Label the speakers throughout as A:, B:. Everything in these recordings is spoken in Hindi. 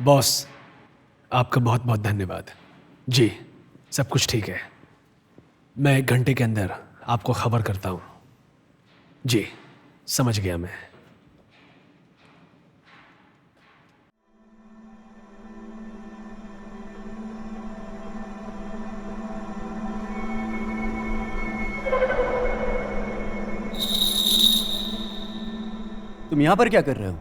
A: बॉस, आपका बहुत बहुत धन्यवाद। जी, सब कुछ ठीक है। मैं 1 घंटे के अंदर आपको खबर करता हूँ। जी, समझ गया मैं।
B: तुम यहाँ पर क्या कर रहे हो?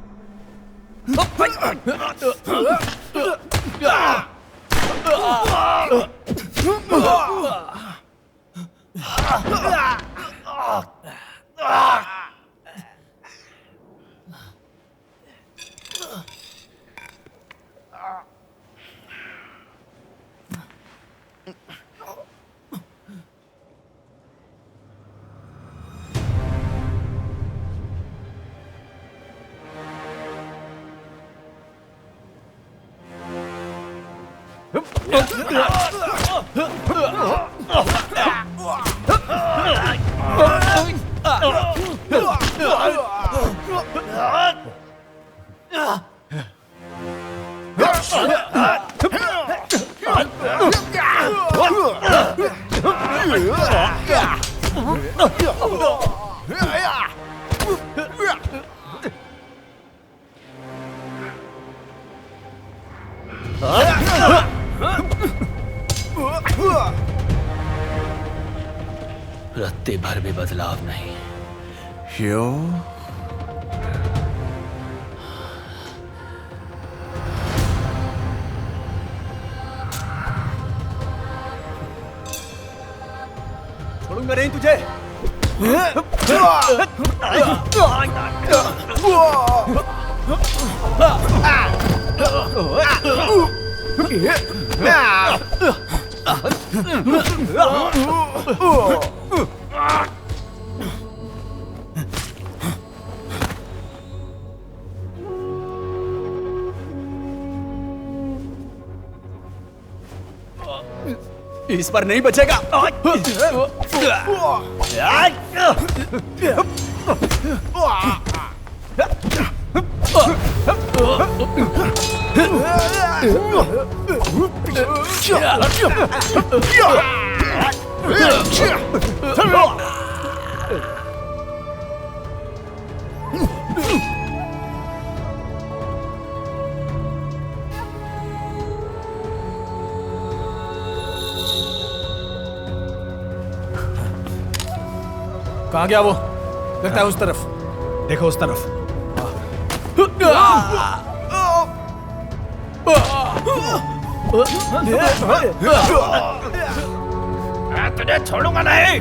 C: रत्ते भर भी बदलाव नहीं।
D: क्यों?
B: छोड़ूंगा नहीं तुझे। इस पर नहीं बचेगा।
A: कहाँ गया वो? लगता है उस तरफ। देखो उस तरफ।
B: मैं तुझे छोड़ूंगा नहीं।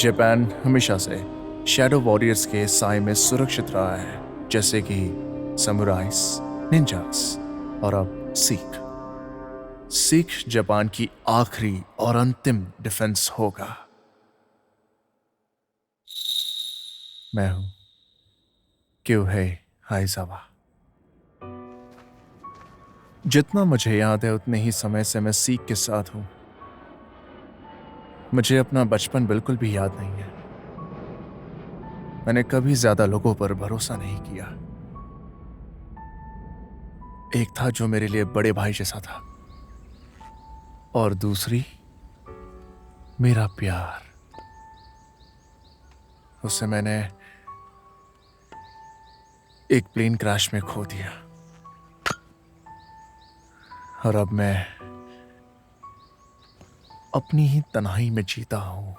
D: जापान हमेशा से शैडो वॉरियर्स के साए में सुरक्षित रहा है, जैसे कि समुराइस, निंजास और अब सीख जापान की आखिरी और अंतिम डिफेंस होगा। मैं हूं क्योहेई आइजावा। जितना मुझे याद है उतने ही समय से मैं सीख के साथ हूं। मुझे अपना बचपन बिल्कुल भी याद नहीं है। मैंने कभी ज्यादा लोगों पर भरोसा नहीं किया। एक था जो मेरे लिए बड़े भाई जैसा था, और दूसरी मेरा प्यार। उसे मैंने एक प्लेन क्रैश में खो दिया, और अब मैं अपनी ही तन्हाई में जीता हूं।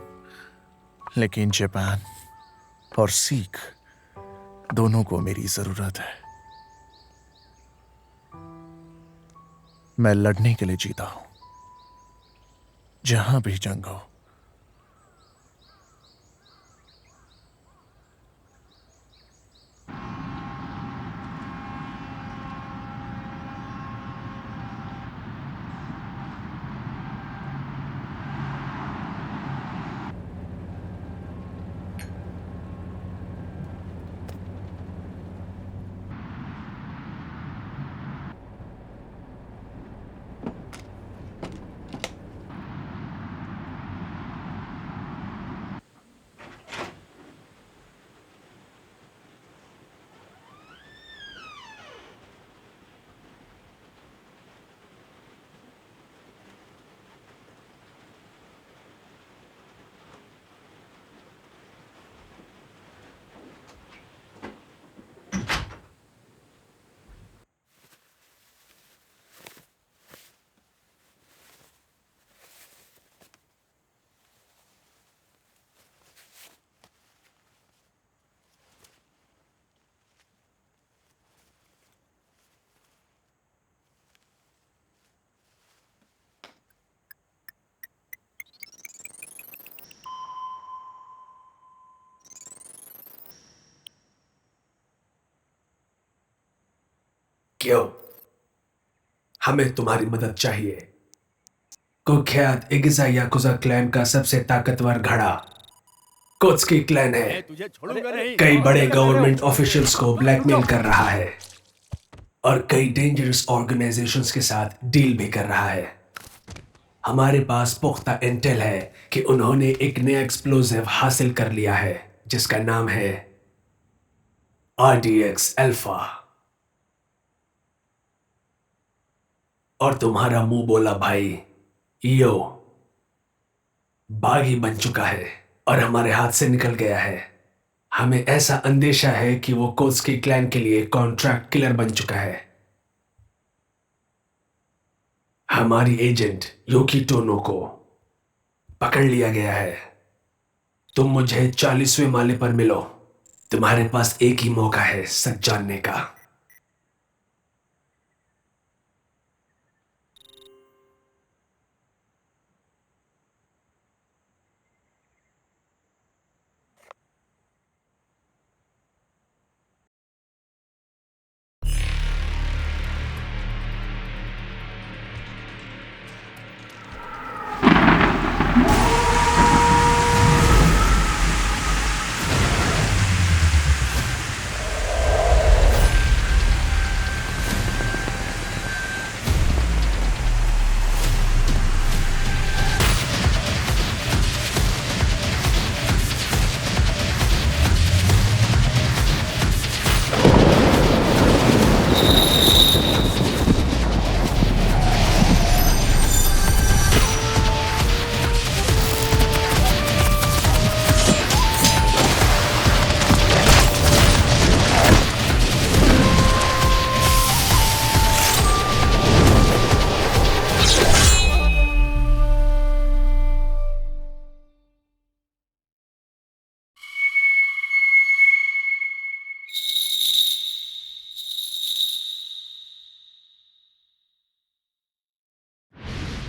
D: लेकिन जापान और सीख दोनों को मेरी जरूरत है। मैं लड़ने के लिए जीता हूं, जहां भी जंग हो।
A: क्यों? हमें तुम्हारी मदद चाहिए। कुख्यात इगिजा याकुजा क्लैन का सबसे ताकतवर घड़ा कोत्सुकी क्लैन है।
B: तुझे छोड़ूंगा नहीं।
A: कई बड़े
B: क्या कर रहे हो?
A: गवर्नमेंट ऑफिशियल्स को ब्लैकमेल कर रहा है और कई डेंजरस ऑर्गेनाइजेशंस के साथ डील भी कर रहा है। हमारे पास पुख्ता इंटेल है कि उन्होंने एक नया एक्सप्लोजिव हासिल कर लिया है जिसका नाम है RDX अल्फा। और तुम्हारा मुंह बोला भाई यो बागी बन चुका है और हमारे हाथ से निकल गया है। हमें ऐसा अंदेशा है कि वो कोत्सुकी क्लैन के लिए कॉन्ट्रैक्ट किलर बन चुका है। हमारी एजेंट योकी टोनो को पकड़ लिया गया है। तुम मुझे 40वें माले पर मिलो। तुम्हारे पास एक ही मौका है सच जानने का।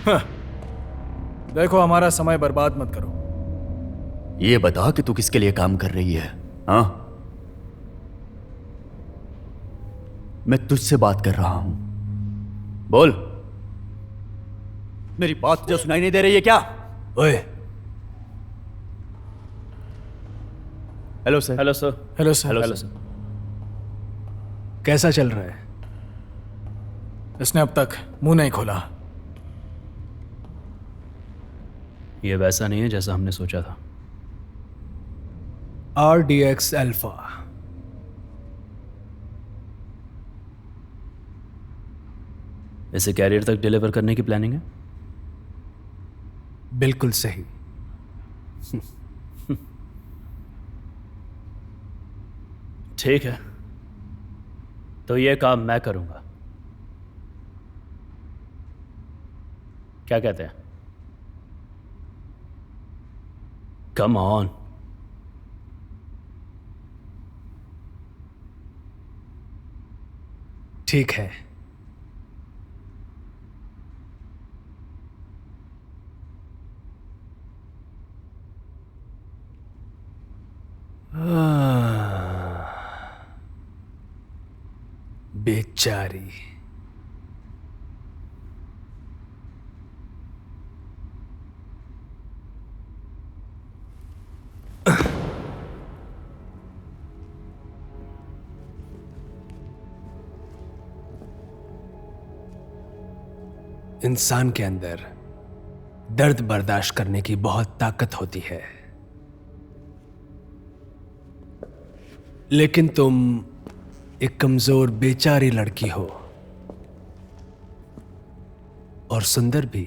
E: देखो, हमारा समय बर्बाद मत करो।
B: ये बता कि तू किसके लिए काम कर रही है? हाँ, मैं तुझसे बात कर रहा हूं। बोल, मेरी बात जो सुनाई नहीं दे रही है क्या?
A: ओए,
B: hello sir.
C: Hello sir.
E: Hello sir.
B: Hello sir.
A: कैसा चल रहा है?
E: इसने अब तक मुंह नहीं खोला।
C: ये वैसा नहीं है जैसा हमने सोचा था।
A: RDX alpha.
C: इसे कैरियर तक डिलीवर करने की प्लानिंग है?
A: बिल्कुल सही।
C: ठीक है, तो ये काम मैं करूंगा। क्या कहते हैं? Come on.
A: ठीक है। बेचारी। इंसान के अंदर दर्द बर्दाश्त करने की बहुत ताकत होती है, लेकिन तुम एक कमजोर बेचारी लड़की हो, और सुंदर भी।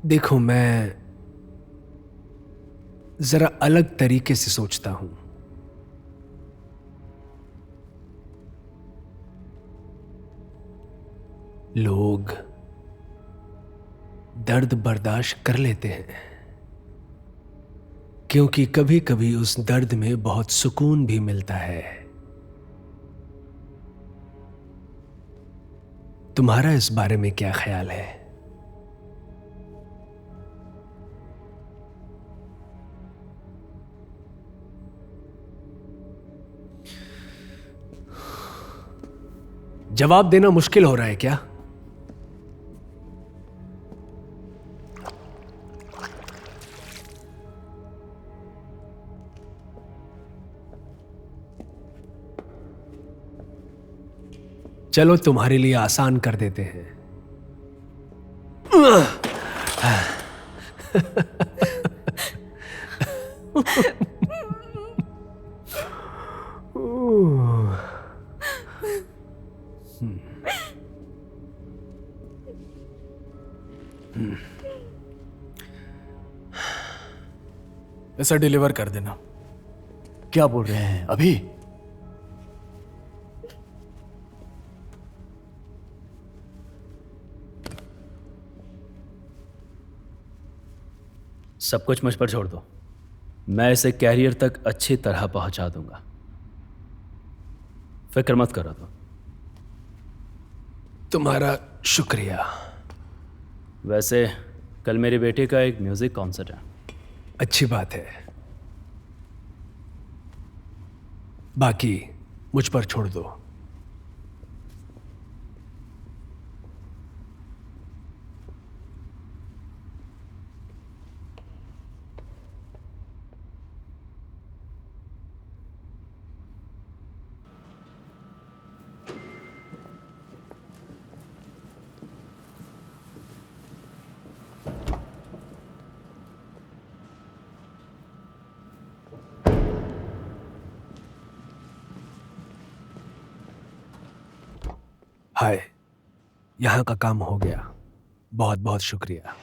A: देखो, मैं जरा अलग तरीके से सोचता हूं। लोग दर्द बर्दाश्त कर लेते हैं क्योंकि कभी कभी उस दर्द में बहुत सुकून भी मिलता है। तुम्हारा इस बारे में क्या ख्याल है? जवाब देना मुश्किल हो रहा है क्या? चलो, तुम्हारे लिए आसान कर देते हैं।
E: इसे डिलीवर कर देना।
B: क्या बोल रहे हैं अभी?
C: सब कुछ मुझ पर छोड़ दो, मैं इसे कैरियर तक अच्छी तरह पहुंचा दूंगा। फिक्र मत करो। तो
A: तुम्हारा शुक्रिया।
C: वैसे कल मेरी बेटी का एक म्यूजिक कॉन्सर्ट है।
A: अच्छी बात है। बाकी मुझ पर छोड़ दो। हाय, यहाँ का काम हो गया। बहुत बहुत शुक्रिया।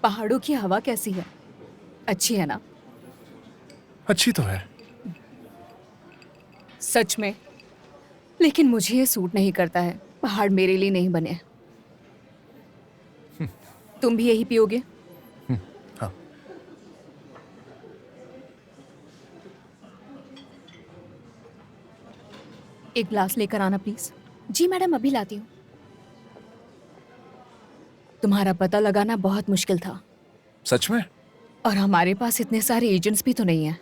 F: पहाड़ों की हवा कैसी है? अच्छी है ना?
D: अच्छी तो है।
F: सच में? लेकिन मुझे ये सूट नहीं करता है। पहाड़ मेरे लिए नहीं बने। तुम भी यही पियोगे?
D: हाँ।
F: एक ग्लास लेकर आना प्लीज। जी मैडम, अभी लाती हूँ। तुम्हारा पता लगाना बहुत मुश्किल था,
D: सच में?
F: और हमारे पास इतने सारे एजेंट्स भी तो नहीं है।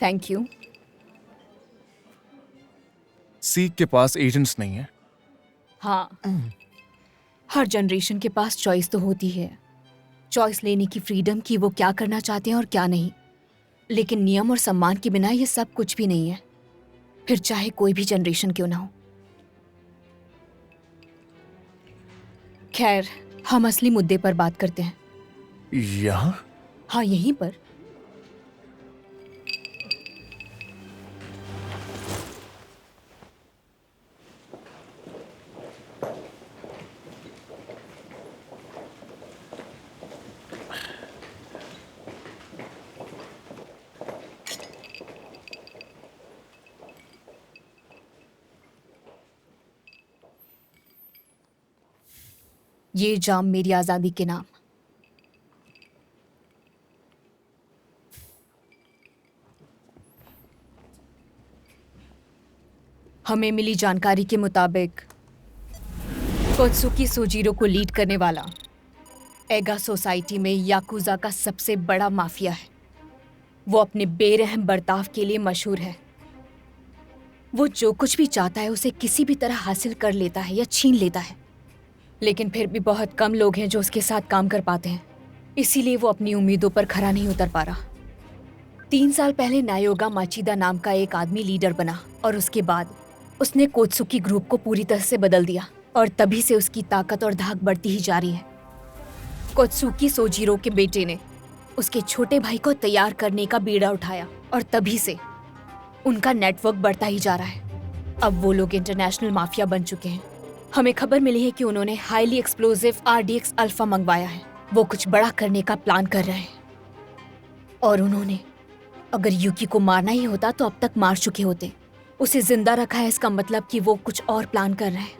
F: Thank you.
D: सीख के पास एजेंट्स नहीं है?
F: हाँ, हर जनरेशन के पास चॉइस तो होती है। चॉइस लेने की फ्रीडम कि वो क्या करना चाहते हैं और क्या नहीं। लेकिन नियम और सम्मान के बिना ये सब कुछ भी नहीं है, फिर चाहे कोई भी जनरेशन क्यों ना हो। खैर, हम असली मुद्दे पर बात करते हैं।
D: यहाँ?
F: हाँ, यहीं पर। ये जाम मेरी आजादी के नाम। हमें मिली जानकारी के मुताबिक कोत्सुकी सोजीरो को लीड करने वाला एगा सोसाइटी में याकुजा का सबसे बड़ा माफिया है। वो अपने बेरहम बर्ताव के लिए मशहूर है। वो जो कुछ भी चाहता है उसे किसी भी तरह हासिल कर लेता है या छीन लेता है। लेकिन फिर भी बहुत कम लोग हैं जो उसके साथ काम कर पाते हैं, इसीलिए वो अपनी उम्मीदों पर खरा नहीं उतर पा रहा। 3 साल पहले नायोगा माचिदा नाम का एक आदमी लीडर बना और उसके बाद उसने कोत्सुकी ग्रुप को पूरी तरह से बदल दिया, और तभी से उसकी ताकत और धाक बढ़ती ही जा रही है। कोत्सुकी सोजीरो के बेटे ने उसके छोटे भाई को तैयार करने का बीड़ा उठाया, और तभी से उनका नेटवर्क बढ़ता ही जा रहा है। अब वो लोग इंटरनेशनल माफिया बन चुके हैं। हमें खबर मिली है कि उन्होंने हाईली एक्सप्लोसिव RDX अल्फा मंगवाया है। वो कुछ बड़ा करने का प्लान कर रहे हैं, और उन्होंने अगर यूकी को मारना ही होता तो अब तक मार चुके होते। उसे जिंदा रखा है, इसका मतलब कि वो कुछ और प्लान कर रहे हैं।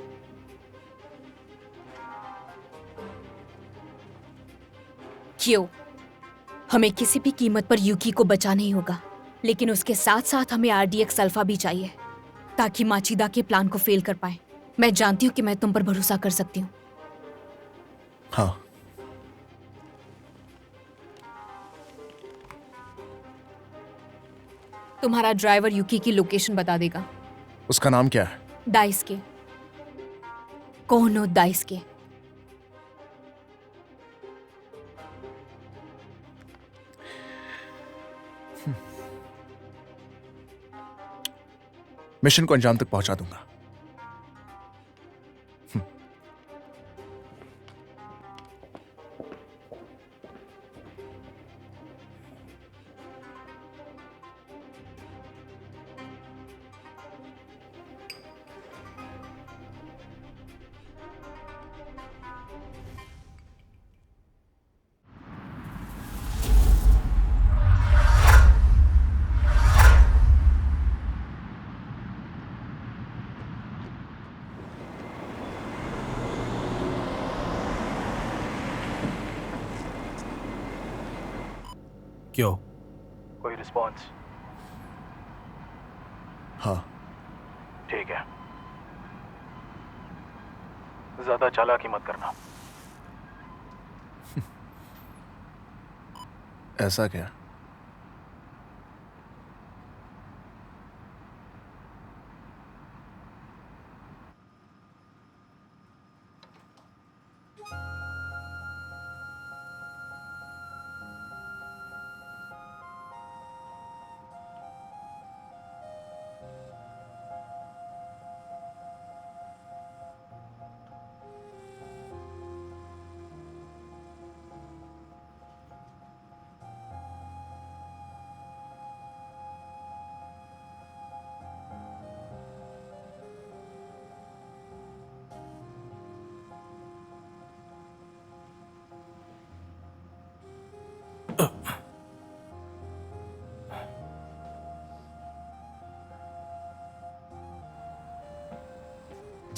F: क्यों? हमें किसी भी कीमत पर यूकी को बचाना ही होगा, लेकिन उसके साथ साथ हमें RDX अल्फा भी चाहिए ताकि माचिदा के प्लान को फेल कर पाए। मैं जानती हूँ कि मैं तुम पर भरोसा कर सकती हूँ।
D: हाँ।
F: तुम्हारा ड्राइवर यूकी की लोकेशन बता देगा।
D: उसका नाम क्या है?
F: दाइस्के, कोनो दाइस्के।
D: मिशन को अंजाम तक पहुंचा दूंगा।
E: क्यों?
G: कोई रिस्पॉन्स?
D: हाँ।
G: ठीक है, ज्यादा चालाकी मत करना।
D: ऐसा क्या?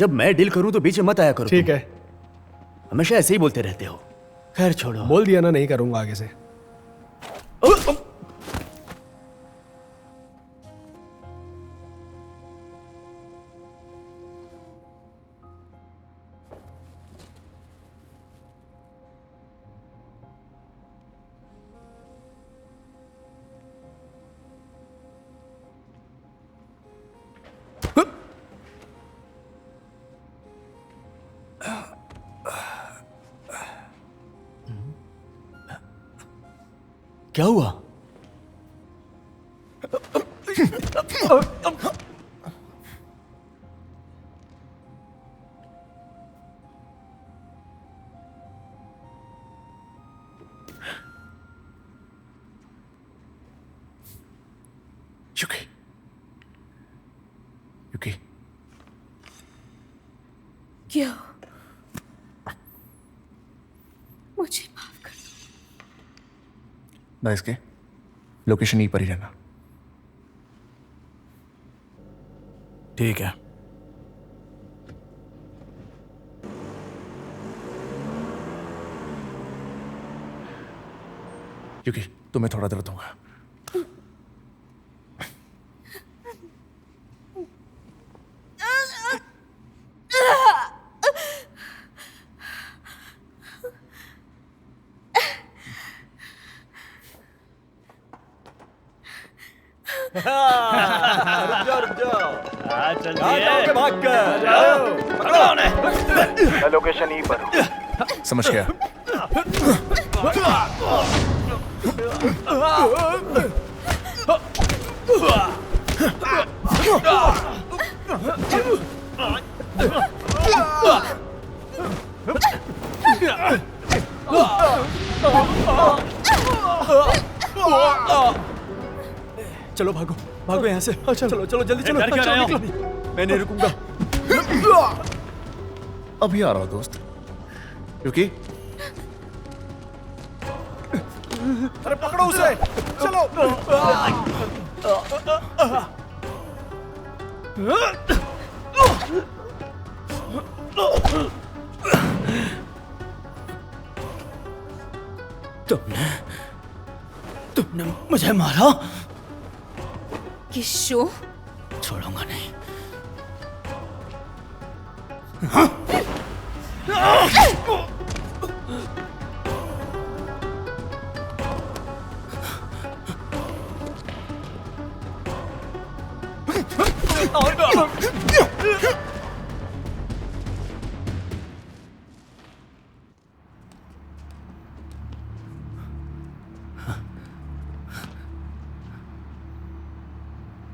B: जब मैं डील करूं तो बीच में मत आया करो।
A: ठीक
B: तुम।
A: है,
B: हमेशा ऐसे ही बोलते रहते हो। खैर छोड़ो।
A: बोल दिया ना, नहीं करूंगा आगे से।
B: क्या हुआ?
D: युकी, युकी,
F: क्या? मुझे माफ कर दो।
D: ना इसके लोकेशन यहीं पर ही रहना।
E: ठीक है।
D: युकी, तुम्हें थोड़ा दर्द होगा।
G: मैं लोकेशन यहीं पर हूँ।
D: समझ गया।
B: चलो भागो, भागो यहाँ से। चलो चलो जल्दी चलो।
C: डर क्यों रहे हो?
B: निकलो। मैं नहीं रुकूंगा।
D: अभी आ रहा हूं दोस्त। युकी,
E: अरे पकड़ो उसे। चलो।
B: तुमने मुझे मारा।
F: किशो,
B: छोड़ूंगा नहीं।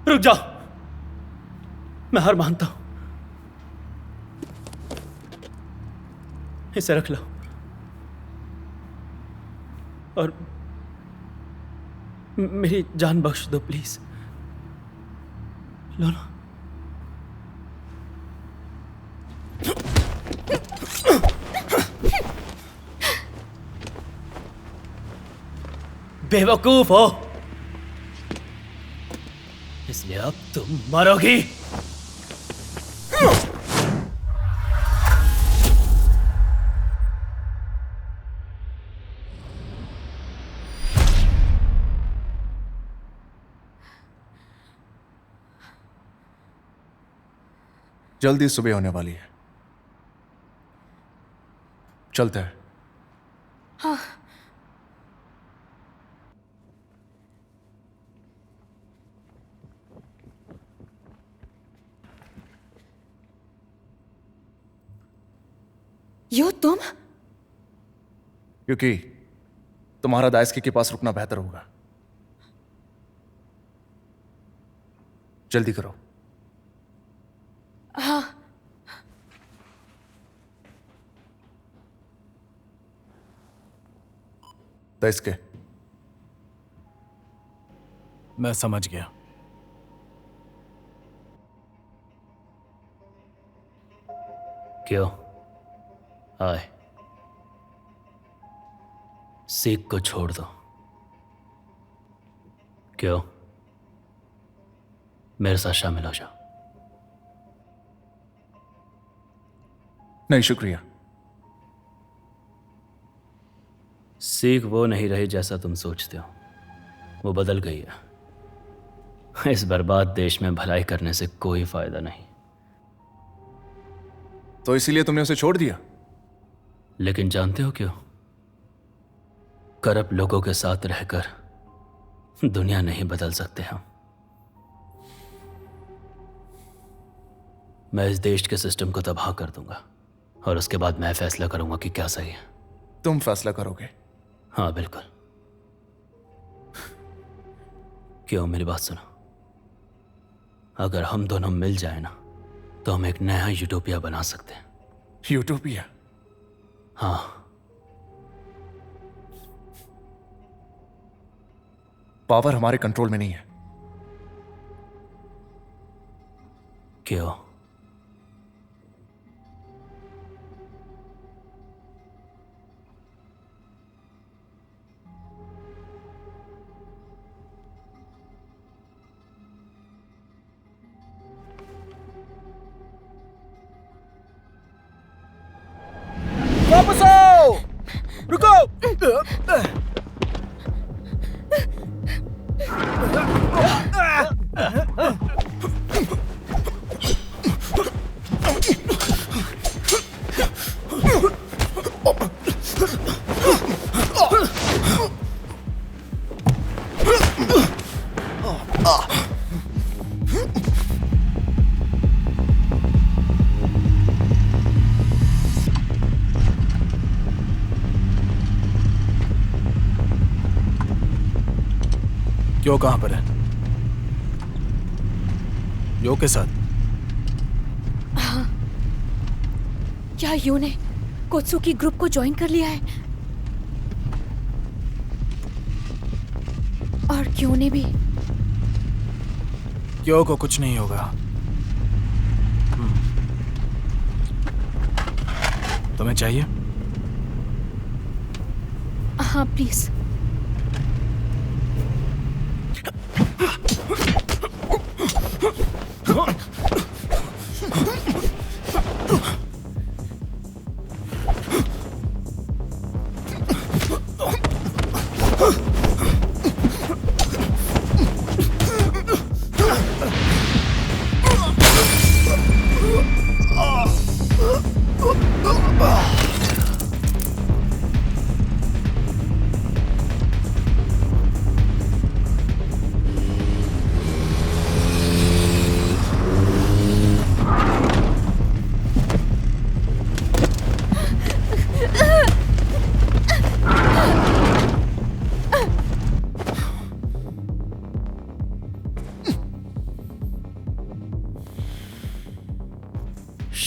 C: रुक जाओ, मैं हार मानता हूं। इसे रख लो और मेरी जान बख्श दो प्लीज। लो ना। बेवकूफ हो, इसलिए अब तुम मरोगी।
D: जल्दी सुबह होने वाली है, चलते हैं।
F: यो तुम?
D: क्योंकि तुम्हारा दायस्की के पास रुकना बेहतर होगा। जल्दी करो।
F: हाँ।
D: दायस्के,
E: मैं समझ गया।
C: क्यों? आए, सीख को छोड़ दो। क्यों? मेरे साथ शामिल हो जाओ।
D: नहीं शुक्रिया।
C: सीख वो नहीं रही जैसा तुम सोचते हो, वो बदल गई है। इस बर्बाद देश में भलाई करने से कोई फायदा नहीं।
D: तो इसीलिए तुमने उसे छोड़ दिया?
C: लेकिन जानते हो क्यों? करप्ट लोगों के साथ रहकर दुनिया नहीं बदल सकते हम। मैं इस देश के सिस्टम को तबाह कर दूंगा और उसके बाद मैं फैसला करूंगा कि क्या सही है।
D: तुम फैसला करोगे?
C: हाँ बिल्कुल। क्यों, मेरी बात सुनो। अगर हम दोनों मिल जाए ना तो हम एक नया यूटोपिया बना सकते हैं।
D: यूटोपिया?
C: हाँ।
D: पावर हमारे कंट्रोल में नहीं है।
C: क्यों?
E: वापस आओ! रुको! यो कहां पर है? यो के साथ?
F: क्या यू ने कोत्सुकी ग्रुप को ज्वाइन कर लिया है? और क्यों ने भी?
E: यो को कुछ नहीं होगा। तुम्हें चाहिए?
F: हाँ प्लीज।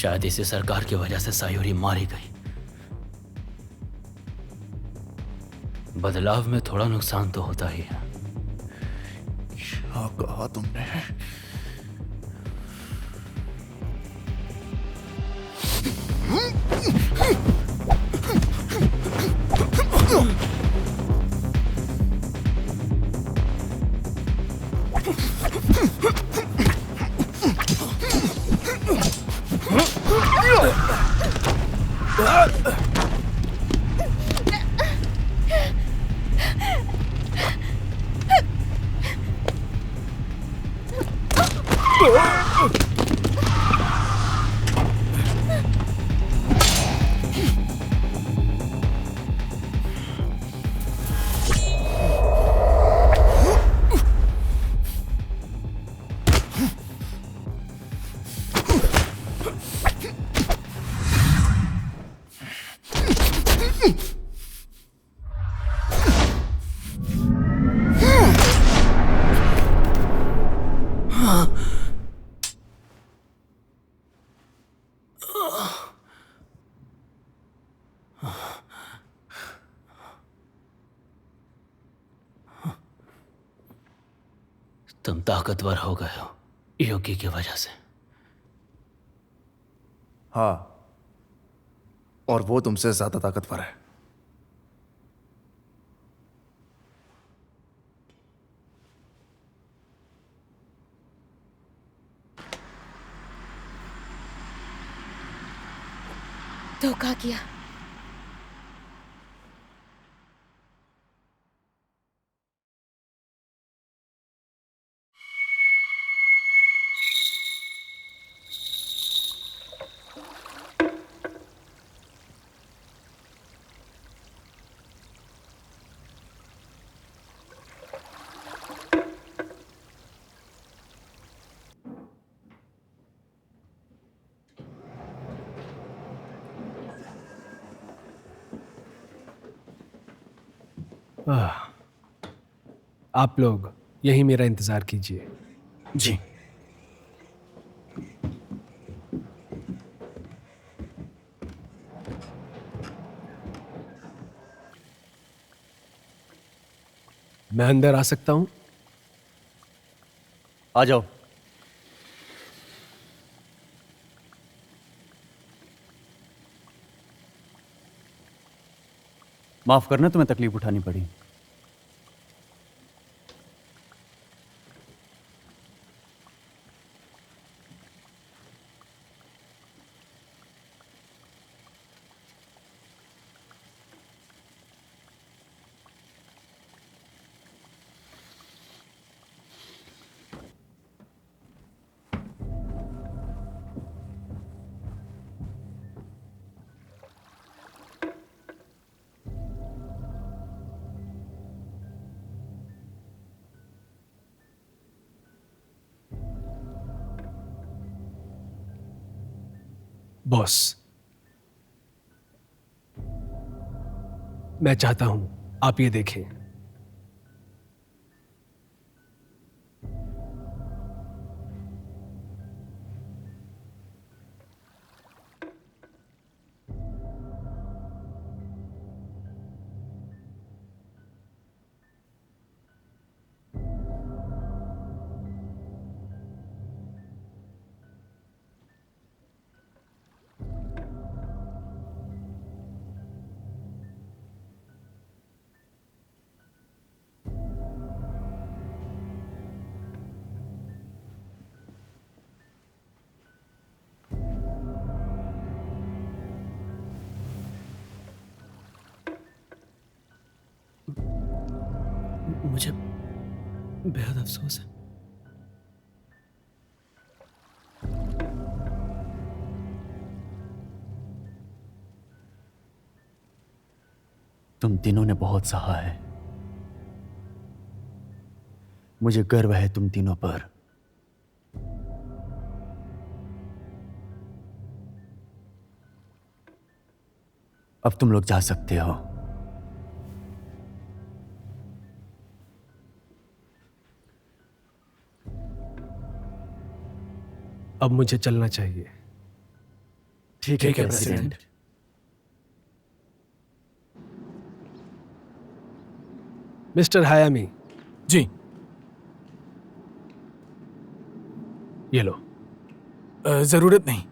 C: शायद इसी सरकार की वजह से सायोरी मारी गई। बदलाव में थोड़ा नुकसान तो होता ही है।
D: क्या कहा तुमने?
C: तुम ताकतवर हो गए हो योगी की वजह से।
D: हाँ, और वो तुमसे ज्यादा ताकतवर है।
F: किया।
A: आप लोग यहीं मेरा इंतजार कीजिए।
E: जी।
A: मैं अंदर आ सकता हूं?
B: आ जाओ। माफ करना तुम्हें तकलीफ उठानी पड़ी।
A: बॉस, मैं चाहता हूं आप ये देखें।
C: मुझे बेहद अफसोस है।
B: तुम तीनों ने बहुत सहा है। मुझे गर्व है तुम तीनों पर। अब तुम लोग जा सकते हो।
A: अब मुझे चलना चाहिए।
B: ठीक है प्रेसिडेंट।
A: मिस्टर हायामी,
E: जी।
A: ये लो।
E: जरूरत नहीं।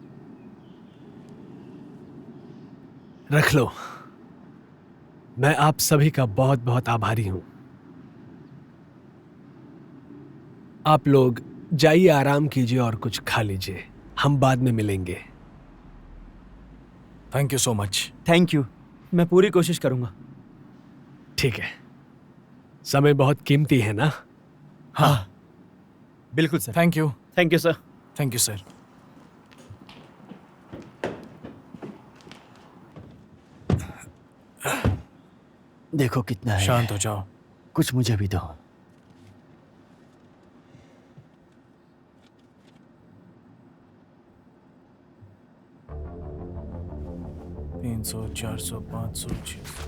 A: रख लो। मैं आप सभी का बहुत बहुत आभारी हूं। आप लोग जाइए, आराम कीजिए और कुछ खा लीजिए। हम बाद में मिलेंगे।
E: Thank you so much.
B: Thank you.
C: मैं पूरी कोशिश करूंगा।
A: ठीक है। समय बहुत कीमती है ना?
B: हाँ बिल्कुल sir.
E: Thank you.
C: Thank you sir.
E: Thank you sir.
B: देखो कितना है।
E: शांत हो जाओ।
B: कुछ मुझे भी दो।
E: तीन 300, 400, 500, 600।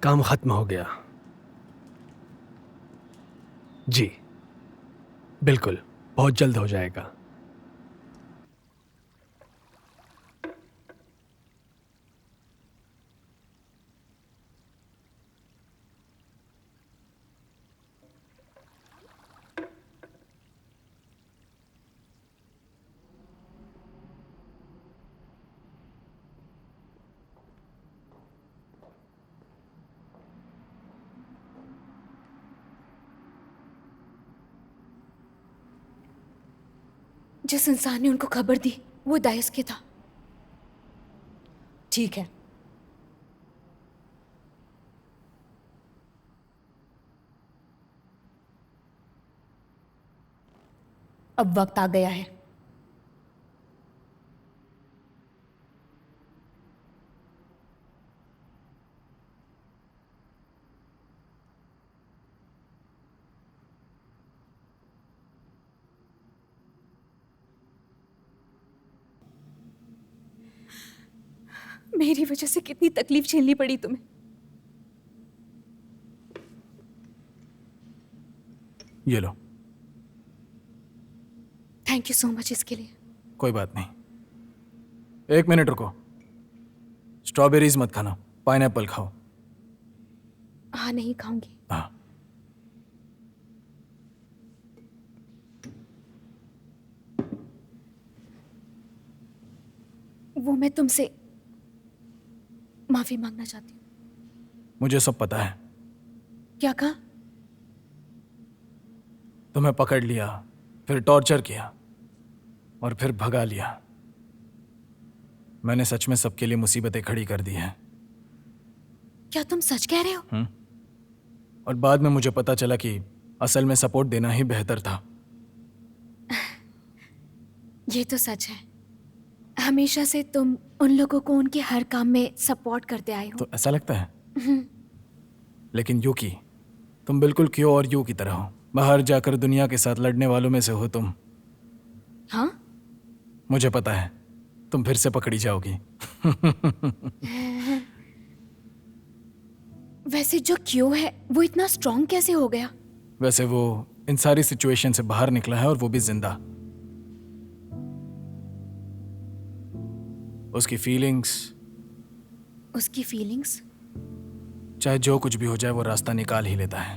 A: काम खत्म हो गया। जी बिल्कुल, बहुत जल्द हो जाएगा।
F: जिस इंसान ने उनको खबर दी वो दाइस के था। ठीक है, अब वक्त आ गया है। मेरी वजह से कितनी तकलीफ झेलनी पड़ी तुम्हें।
E: ये लो।
F: थैंक यू सो मच इसके लिए।
E: कोई बात नहीं। 1 मिनट रुको। स्ट्रॉबेरीज मत खाना, पाइनएप्पल खाओ।
F: हाँ, नहीं खाऊंगी।
E: हाँ।
F: वो मैं तुमसे माफी मांगना चाहती हूँ।
E: मुझे सब पता है।
F: क्या कहा?
E: तुम्हें पकड़ लिया, फिर टॉर्चर किया और फिर भगा लिया। मैंने सच में सबके लिए मुसीबतें खड़ी कर दी हैं।
F: क्या तुम सच कह रहे हो?
E: और बाद में मुझे पता चला कि असल में सपोर्ट देना ही बेहतर था।
F: ये तो सच है। हमेशा से तुम उन लोगों को उनके हर काम में सपोर्ट करते आए हो।
E: तो ऐसा लगता है। लेकिन यूकी, तुम बिल्कुल क्यो और यू की तरह हो। बाहर जाकर दुनिया के साथ लड़ने वालों में से हो तुम।
F: हाँ?
E: मुझे पता है तुम फिर से पकड़ी जाओगी।
F: वैसे जो क्यों है वो इतना स्ट्रांग कैसे हो गया?
E: वैसे वो इन सारी सिचुएशन से बाहर निकला है और वो भी जिंदा। उसकी फीलिंग्स चाहे जो कुछ भी हो जाए वो रास्ता निकाल ही लेता है।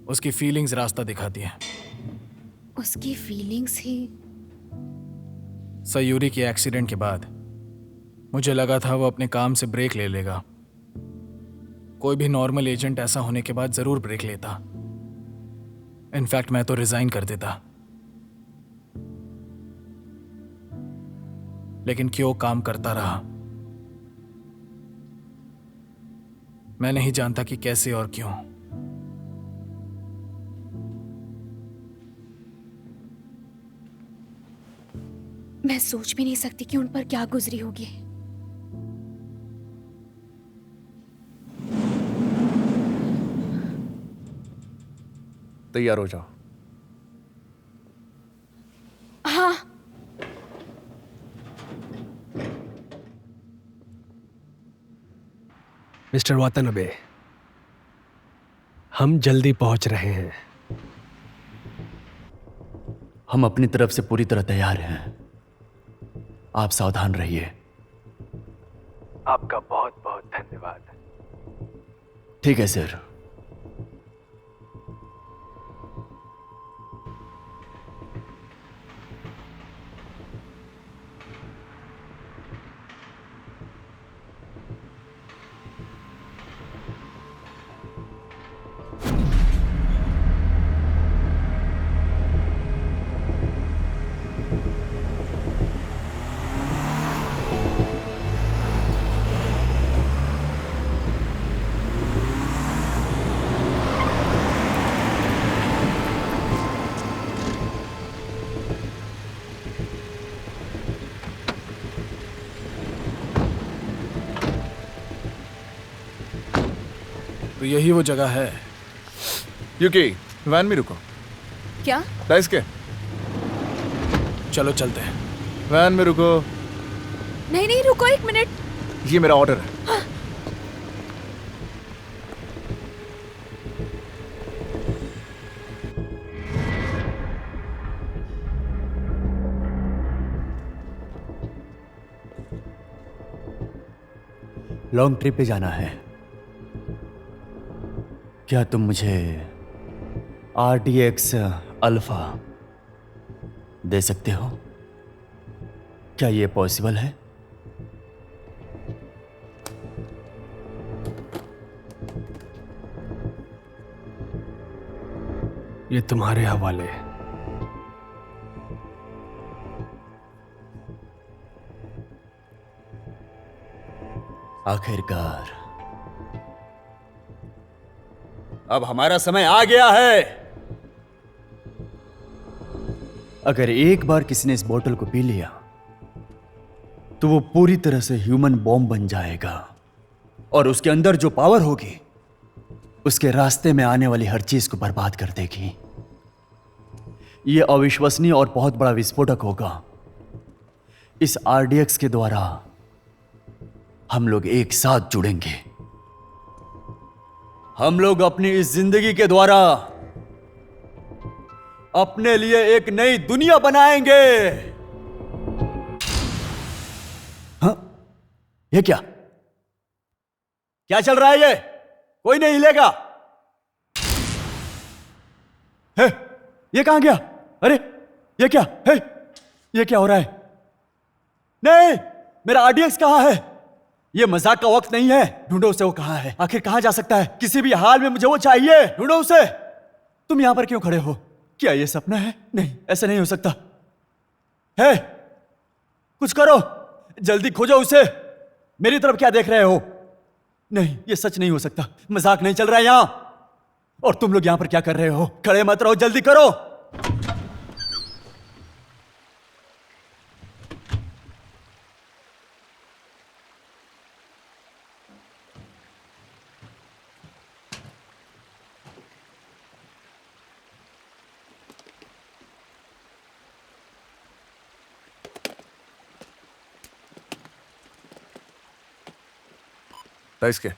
E: उसकी फीलिंग्स रास्ता दिखाती है।
F: उसकी फीलिंग्स ही।
E: सयूरी के एक्सीडेंट के बाद मुझे लगा था वो अपने काम से ब्रेक ले लेगा। कोई भी नॉर्मल एजेंट ऐसा होने के बाद जरूर ब्रेक लेता। इनफैक्ट मैं तो रिजाइन कर देता। लेकिन क्यों काम करता रहा। मैं नहीं जानता कि कैसे और क्यों।
F: मैं सोच भी नहीं सकती कि उन पर क्या गुजरी होगी।
D: तैयार हो जाओ।
F: हाँ।
A: मिस्टर वातनबे, हम जल्दी पहुंच रहे हैं।
B: हम अपनी तरफ से पूरी तरह तैयार हैं। आप सावधान रहिए।
A: आपका बहुत बहुत धन्यवाद।
B: ठीक है सर।
E: तो यही वो जगह है।
D: यूकी, वैन में रुको।
F: क्या?
D: डाइस के
E: चलो चलते हैं।
D: वैन में रुको।
F: नहीं नहीं, रुको 1 मिनट।
D: ये मेरा ऑर्डर है।
B: लॉन्ग ट्रिप पे जाना है। क्या तुम मुझे RTX अल्फा दे सकते हो? क्या ये पॉसिबल है?
A: ये तुम्हारे हवाले।
B: आखिरकार अब हमारा समय आ गया है। अगर एक बार किसी ने इस बोतल को पी लिया तो वो पूरी तरह से ह्यूमन बॉम्ब बन जाएगा और उसके अंदर जो पावर होगी उसके रास्ते में आने वाली हर चीज को बर्बाद कर देगी। ये अविश्वसनीय और बहुत बड़ा विस्फोटक होगा। इस आरडीएक्स के द्वारा हम लोग एक साथ जुड़ेंगे। हम लोग अपनी इस जिंदगी के द्वारा अपने लिए एक नई दुनिया बनाएंगे। हाँ? ये क्या क्या चल रहा है? ये कोई नहीं हिलेगा। है, ये कहां गया? अरे ये क्या है? ये क्या हो रहा है? नहीं, मेरा आरडीएक्स कहां है? ये मजाक का वक्त नहीं है। ढूंढो उसे, वो कहां है? आखिर कहां जा सकता है? किसी भी हाल में मुझे वो चाहिए। ढूंढो उसे। तुम यहां पर क्यों खड़े हो? क्या ये सपना है? नहीं, ऐसा नहीं हो सकता है। कुछ करो, जल्दी खोजो उसे। मेरी तरफ क्या देख रहे हो? नहीं, ये सच नहीं हो सकता। मजाक नहीं चल रहा है यहां। और तुम लोग यहां पर क्या कर रहे हो? खड़े मत रहो, जल्दी करो।
D: दाइस्के,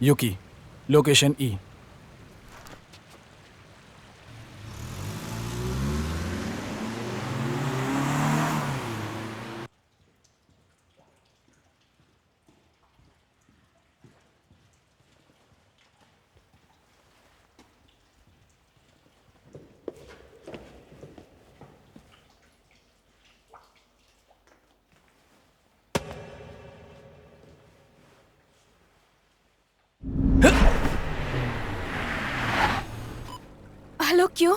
E: युकी, लोकेशन ई।
F: हेलो, क्यों?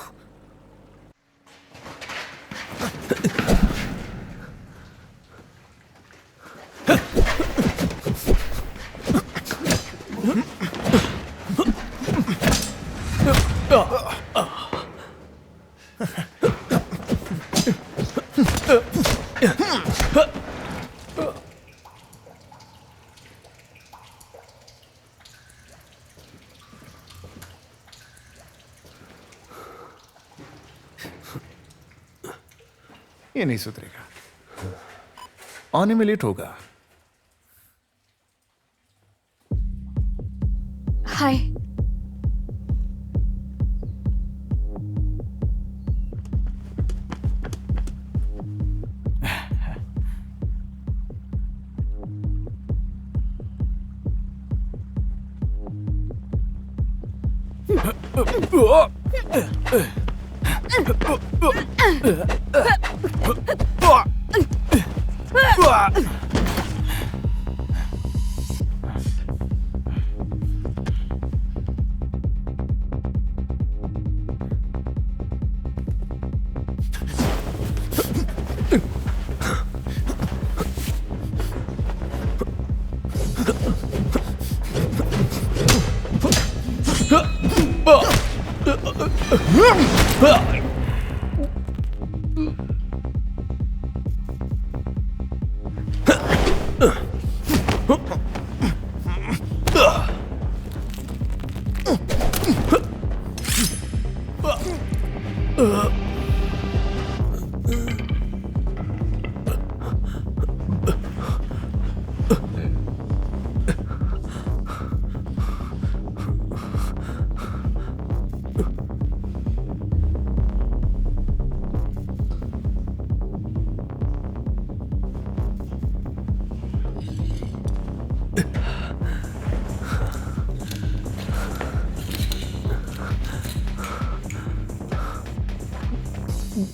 D: ये नहीं सुधरेगा। आने में लेट होगा।
F: हाय। हेलो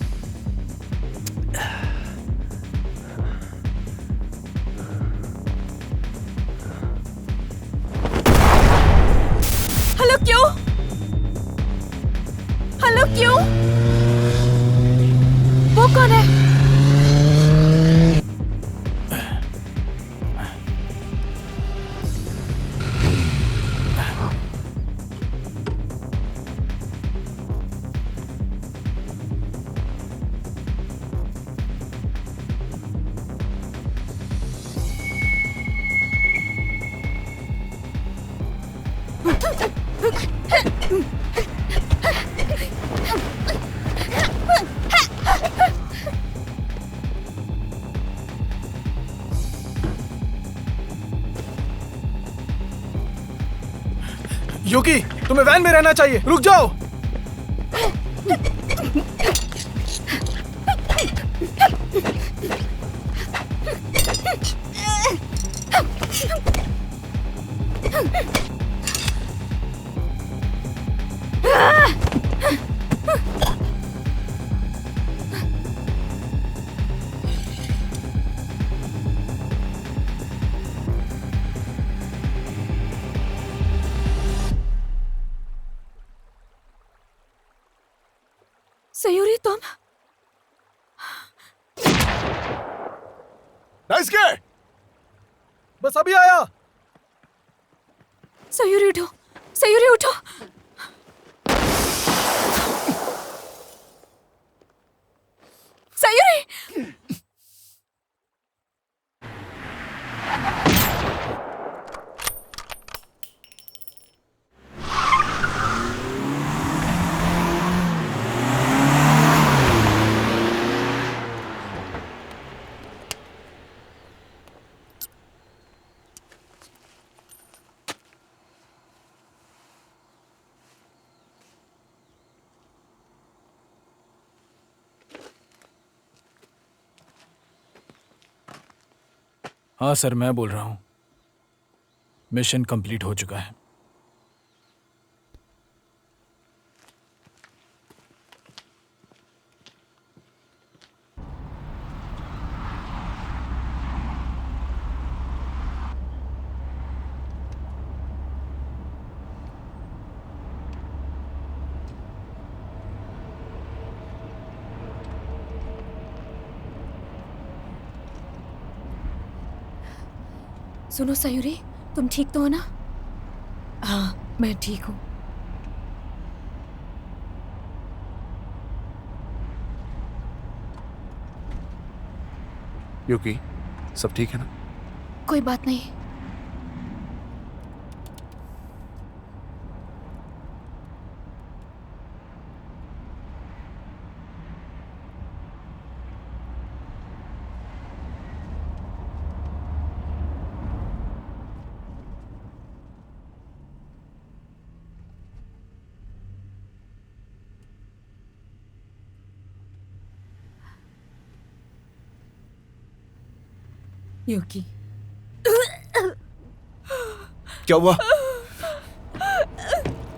F: क्यों? हेलो क्यों? वो कौन है?
E: यूकी, तुम्हें वैन में रहना चाहिए। रुक जाओ।
F: सयूरी तुम?
D: Nice gate.
E: बस अभी आया।
F: सयूरी उठो, सयूरी उठो। सयूरी!
E: हाँ सर, मैं बोल रहा हूँ। मिशन कंप्लीट हो चुका है।
F: सुनो सयूरी, तुम ठीक तो हो ना? हाँ, मैं ठीक हूँ।
D: यूकी, सब ठीक है ना?
F: कोई बात नहीं। यूकी,
D: क्या हुआ?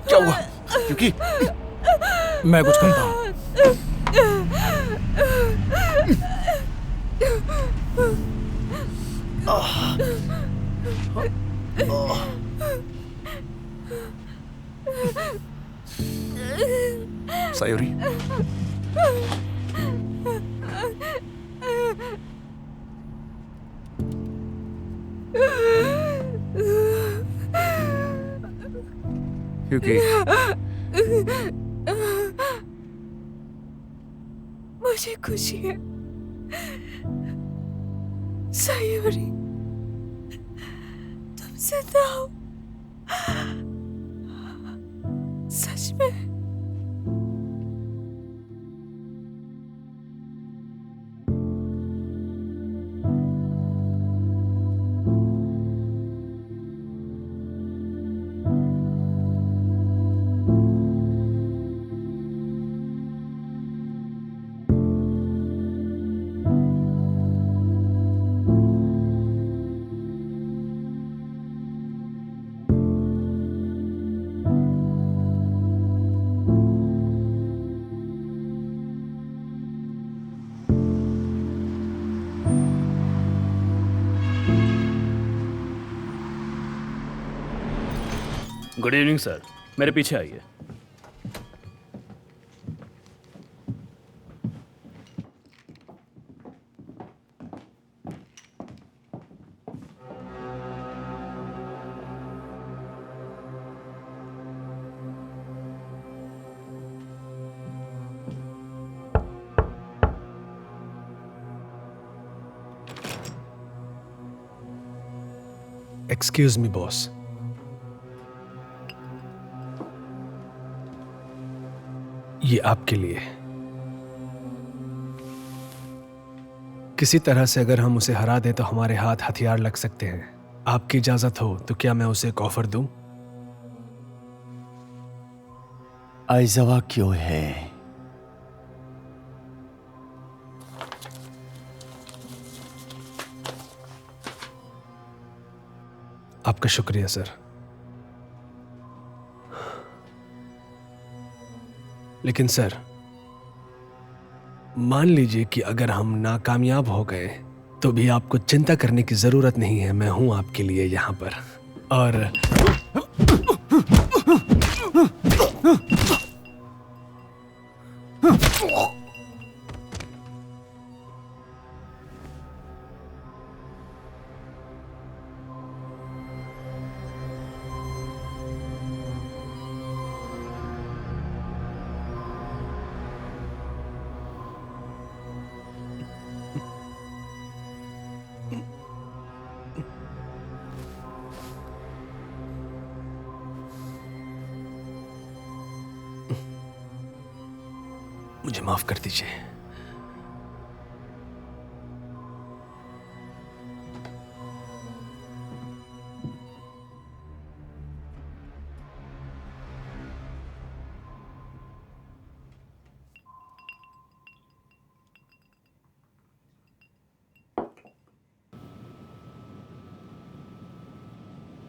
D: क्या हुआ? यूकी,
E: मैं कुछ करता हूँ।
D: सायोरी, यूकी,
F: मुझे खुशी है सयूरी, तुम जिंदा हो। सच में।
C: गुड इवनिंग सर, मेरे पीछे आइए।
A: Excuse me boss. ये आपके लिए। किसी तरह से अगर हम उसे हरा दें तो हमारे हाथ हथियार लग सकते हैं। आपकी इजाजत हो तो क्या मैं उसे एक ऑफर दूं?
B: आइजवा क्यों है?
A: आपका शुक्रिया सर, लेकिन सर मान लीजिए कि अगर हम नाकामयाब हो गए तो भी आपको चिंता करने की जरूरत नहीं है। मैं हूं आपके लिए यहां पर। और मुझे माफ कर दीजिए।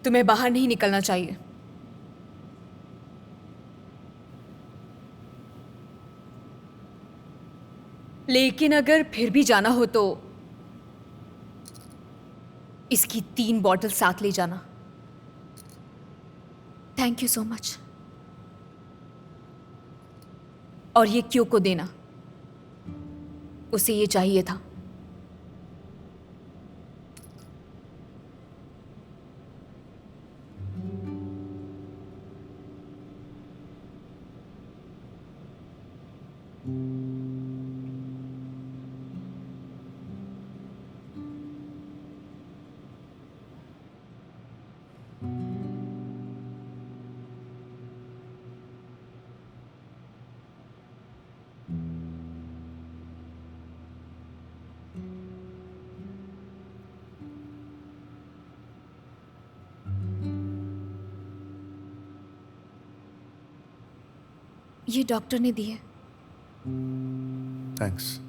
F: तुम्हें बाहर नहीं निकलना चाहिए। लेकिन अगर फिर भी जाना हो तो इसकी 3 बॉटल साथ ले जाना। Thank you so much. और ये क्यों को देना, उसे ये चाहिए था। ये डॉक्टर ने दी है।
D: थैंक्स।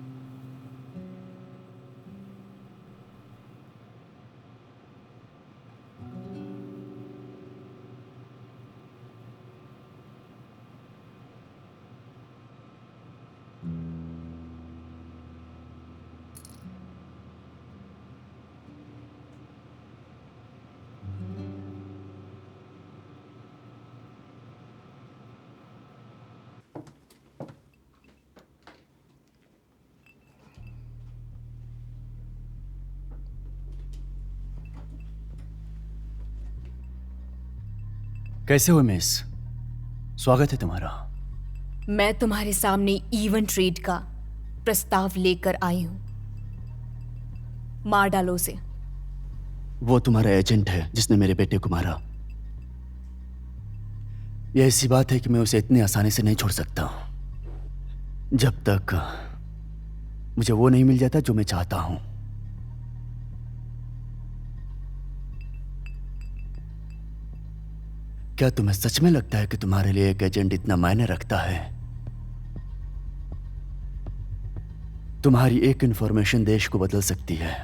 B: कैसे हो मिस? स्वागत है तुम्हारा।
F: मैं तुम्हारे सामने इवन ट्रेड का प्रस्ताव लेकर आई हूं। मार डालो उसे।
B: वो तुम्हारा एजेंट है जिसने मेरे बेटे को मारा। यह ऐसी बात है कि मैं उसे इतनी आसानी से नहीं छोड़ सकता जब तक मुझे वो नहीं मिल जाता जो मैं चाहता हूं। क्या तुम्हें सच में लगता है कि तुम्हारे लिए एक एजेंट इतना मायने रखता है? तुम्हारी एक इंफॉर्मेशन देश को बदल सकती है।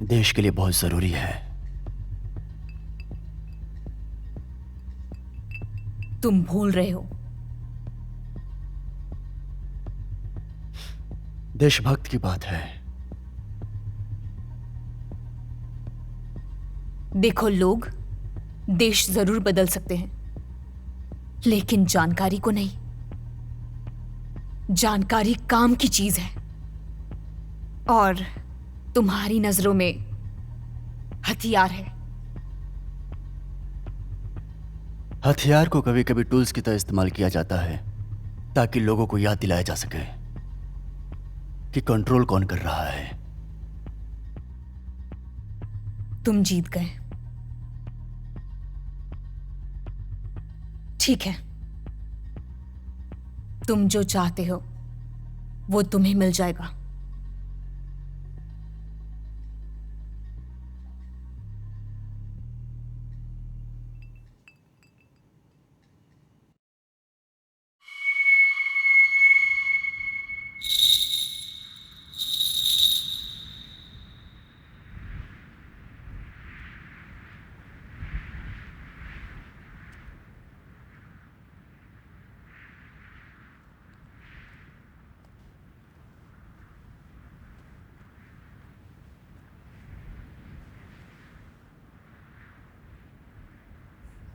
B: देश के लिए बहुत जरूरी है।
F: तुम भूल रहे हो।
B: देशभक्त की बात है।
F: देखो लोग, देश जरूर बदल सकते हैं, लेकिन जानकारी को नहीं। जानकारी काम की चीज है, और तुम्हारी नजरों में हथियार है।
B: हथियार को कभी कभी टूल्स की तरह इस्तेमाल किया जाता है ताकि लोगों को याद दिलाया जा सके कि कंट्रोल कौन कर रहा है।
F: तुम जीत गए। ठीक है, तुम जो चाहते हो वो तुम्हें मिल जाएगा।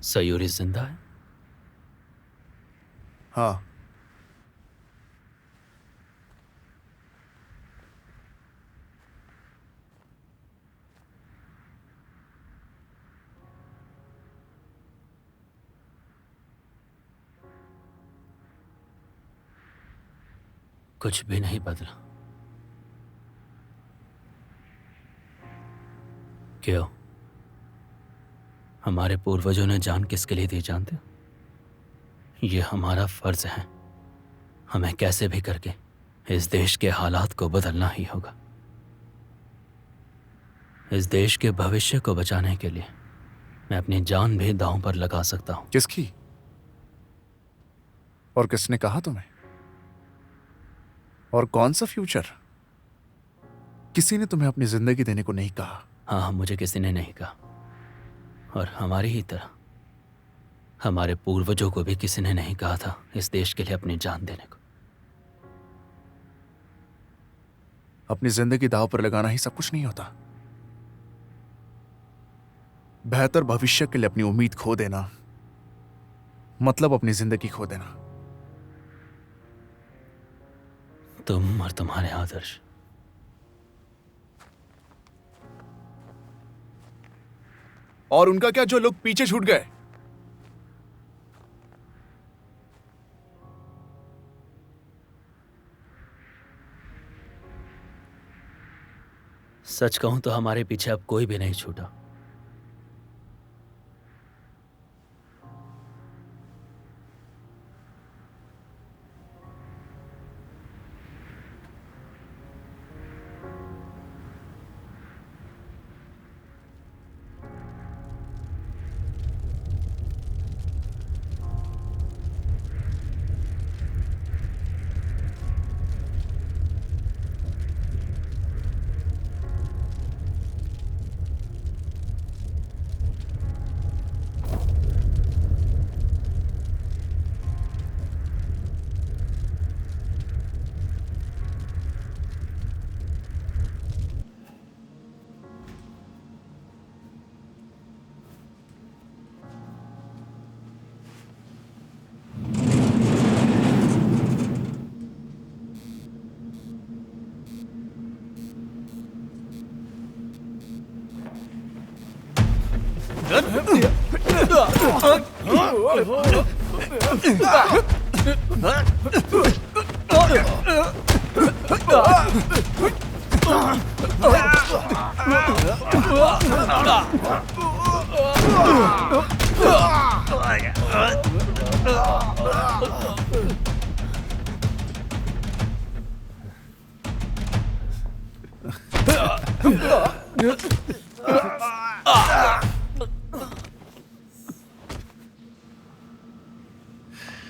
C: सयूरी जिंदा है?
D: हाँ,
C: कुछ भी नहीं बदला। क्यों? हमारे पूर्वजों ने जान किसके लिए दी जानते हो? ये हमारा फर्ज है। हमें कैसे भी करके इस देश के हालात को बदलना ही होगा। इस देश के भविष्य को बचाने के लिए मैं अपनी जान भी दांव पर लगा सकता हूं।
D: किसकी? और किसने कहा तुम्हें? और कौन सा फ्यूचर? किसी ने तुम्हें अपनी जिंदगी देने को नहीं कहा।
C: हाँ, मुझे किसी ने नहीं कहा, और हमारी ही तरह हमारे पूर्वजों को भी किसी ने नहीं कहा था इस देश के लिए अपनी जान देने को।
D: अपनी जिंदगी दांव पर लगाना ही सब कुछ नहीं होता। बेहतर भविष्य के लिए अपनी उम्मीद खो देना मतलब अपनी जिंदगी खो देना।
C: तुम और तुम्हारे आदर्श।
D: और उनका क्या जो लोग पीछे छूट गए?
C: सच कहूं तो हमारे पीछे अब कोई भी नहीं छूटा।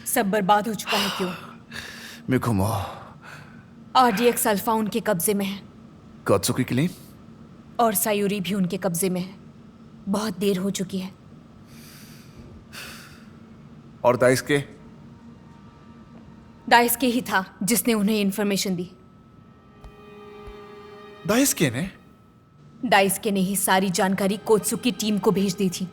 F: सब बर्बाद हो चुका है। क्यों?
D: मिकुमो,
F: RDX अल्फा उनके कब्जे में है,
D: कात्सुकी क्लीन
F: और सायूरी भी उनके कब्जे में है। बहुत देर हो चुकी है।
D: और दाइस्के?
F: डाइस्के ही था जिसने उन्हें इंफॉर्मेशन दी।
D: दाइस्के ने?
F: डाइस्के ने ही सारी जानकारी कोत्सुकी टीम को भेज दी थी।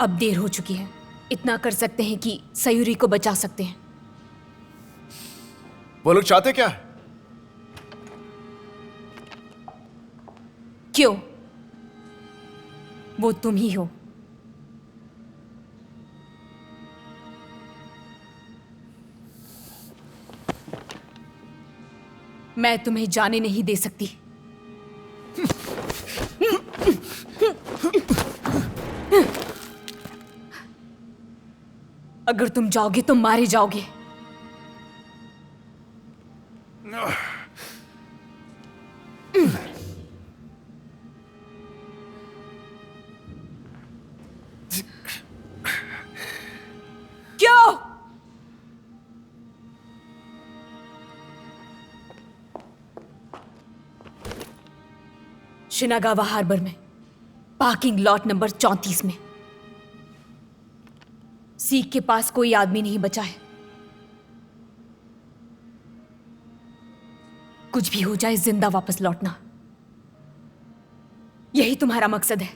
F: अब देर हो चुकी है। इतना कर सकते हैं कि सयूरी को बचा सकते हैं।
D: वो लोग चाहते क्या है?
F: क्यों? वो तुम ही हो। मैं तुम्हें जाने नहीं दे सकती। अगर तुम जाओगे तो मारे जाओगे। क्यों? शिनागावा हार्बर में पार्किंग लॉट नंबर 34 में सीक के पास कोई आदमी नहीं बचा है। कुछ भी हो जाए, जिंदा वापस लौटना, यही तुम्हारा मकसद है।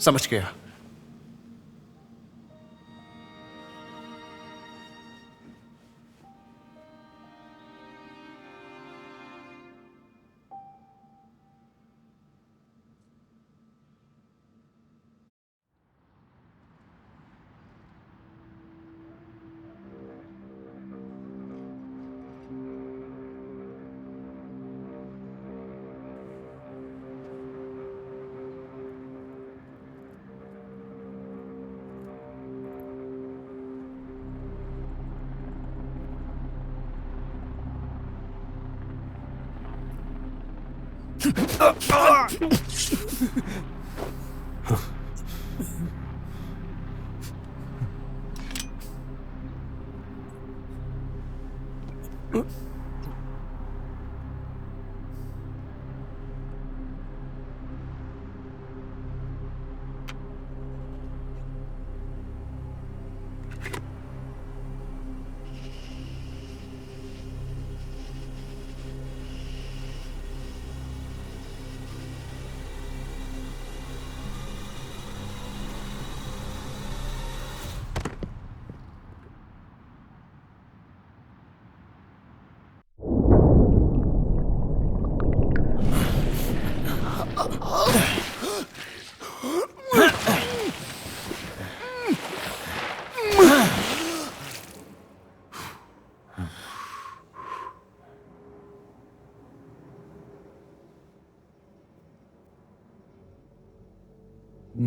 D: समझ गया।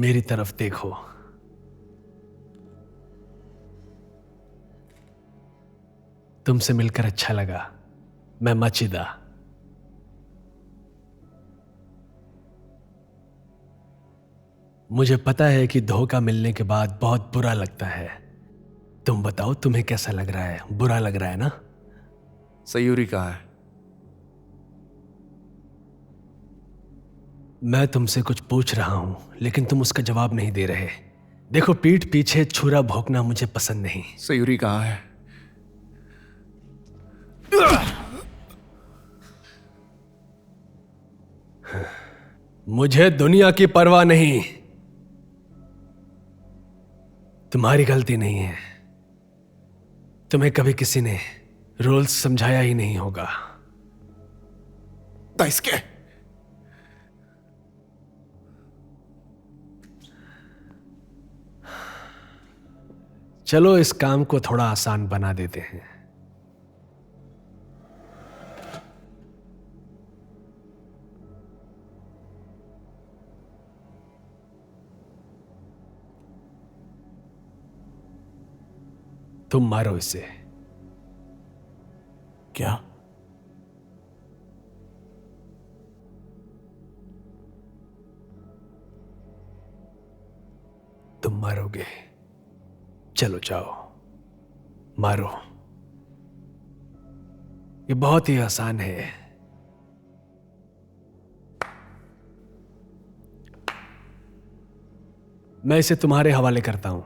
A: मेरी तरफ देखो। तुमसे मिलकर अच्छा लगा। मैं मचिदा। मुझे पता है कि धोखा मिलने के बाद बहुत बुरा लगता है। तुम बताओ, तुम्हें कैसा लग रहा है? बुरा लग रहा है ना?
D: सयूरी कहाँ है?
A: मैं तुमसे कुछ पूछ रहा हूं, लेकिन तुम उसका जवाब नहीं दे रहे। देखो, पीठ पीछे छुरा भोंकना मुझे पसंद नहीं।
D: सयूरी कहाँ है?
A: मुझे दुनिया की परवाह नहीं। तुम्हारी गलती नहीं है। तुम्हें कभी किसी ने रूल्स समझाया ही नहीं होगा।
D: दाइस्के,
A: चलो इस काम को थोड़ा आसान बना देते हैं। तुम मारो इसे।
E: क्या?
A: तुम मारोगे? चलो जाओ, मारो। ये बहुत ही आसान है। मैं इसे तुम्हारे हवाले करता हूं।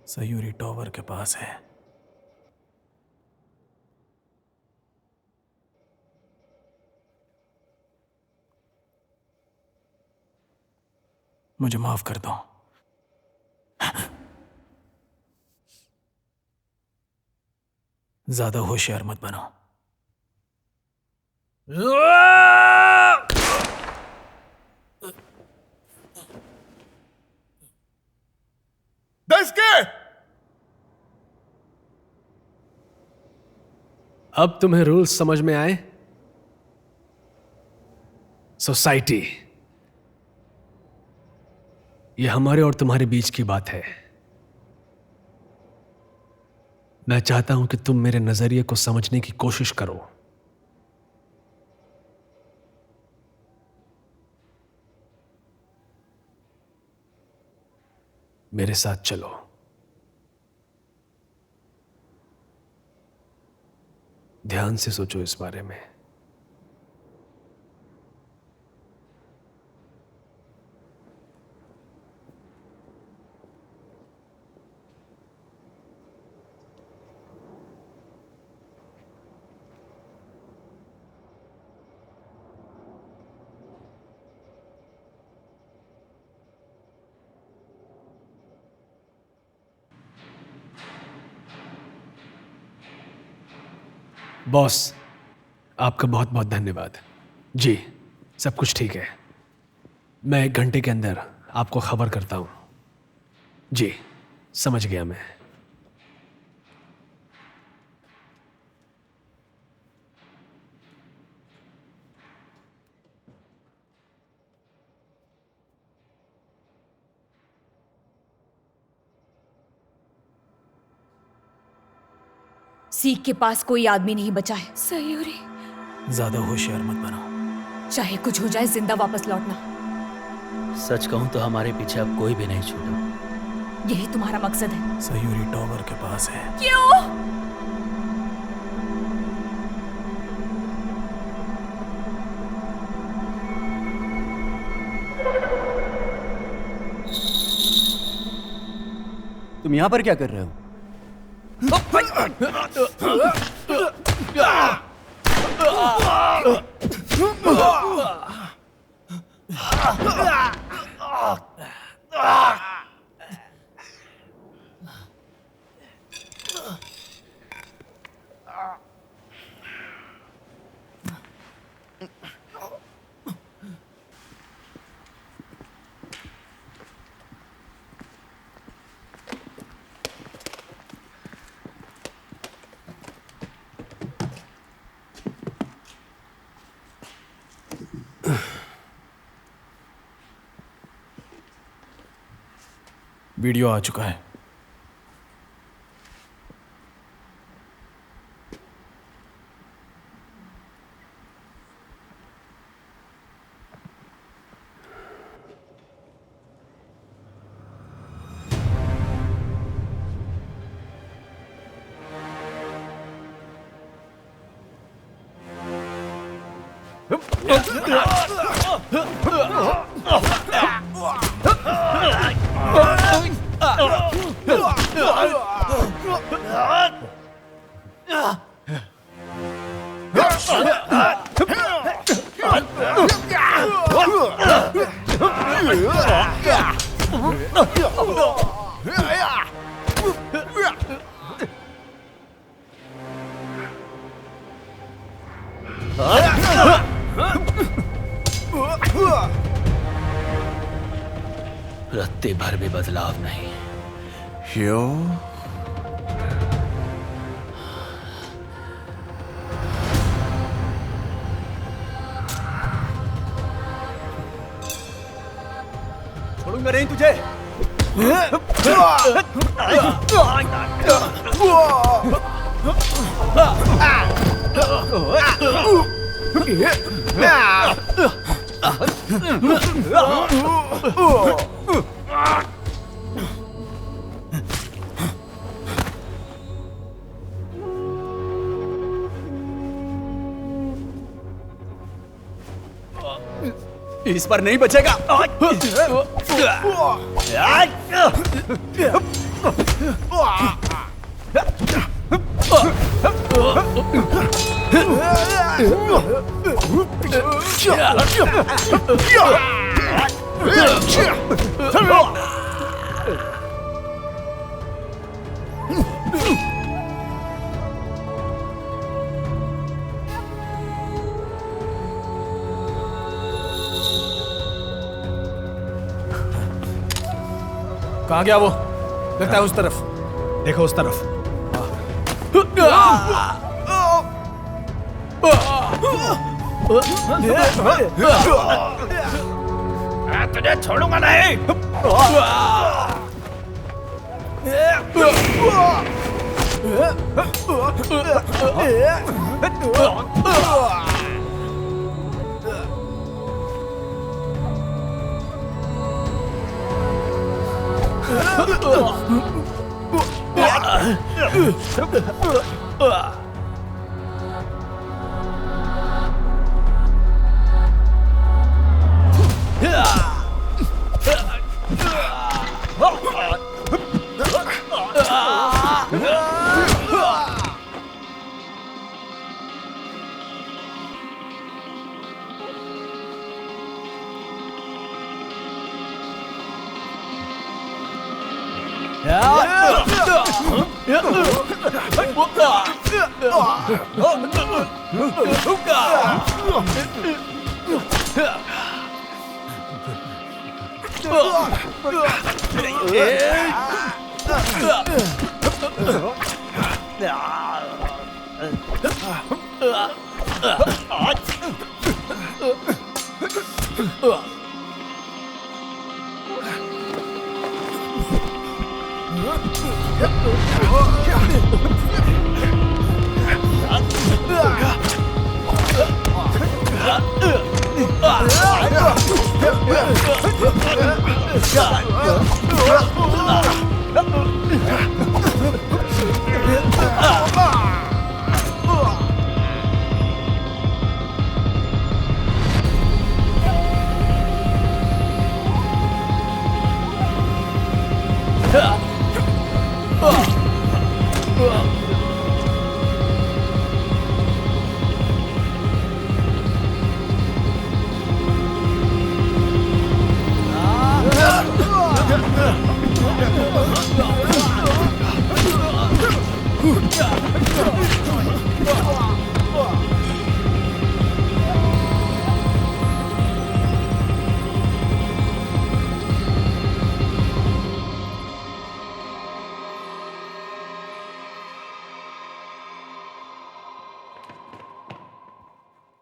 E: सयूरी टॉवर के पास है। मुझे माफ कर दो। ज्यादा होशियार मत बनो।
A: अब तुम्हें रूल्स समझ में आए? सोसाइटी, ये हमारे और तुम्हारे बीच की बात है। मैं चाहता हूं कि तुम मेरे नजरिए को समझने की कोशिश करो। मेरे साथ चलो। ध्यान से सोचो इस बारे में। बॉस, आपका बहुत बहुत धन्यवाद। जी, सब कुछ ठीक है। मैं 1 घंटे के अंदर आपको खबर करता हूं। जी, समझ गया मैं।
F: सीख के पास कोई आदमी नहीं बचा है। सयूरी,
E: ज्यादा होशियार मत बनो।
F: चाहे कुछ हो जाए, जिंदा वापस लौटना।
C: सच कहूं तो हमारे पीछे अब कोई भी नहीं छूटा।
F: यही तुम्हारा मकसद है।
E: सयूरी टॉवर के पास है।
F: क्यों?
B: तुम यहां पर क्या कर रहे हो?
E: वीडियो आ चुका है।
C: रत्ती भर भी बदलाव नहीं।
D: यो
B: छोड़ूंगा नहीं तुझे। इस पर नहीं बचेगा।
E: कहाँ गया वो? लगता है उस तरफ।
A: देखो उस तरफ।
E: तुझे छोड़ूंगा नहीं।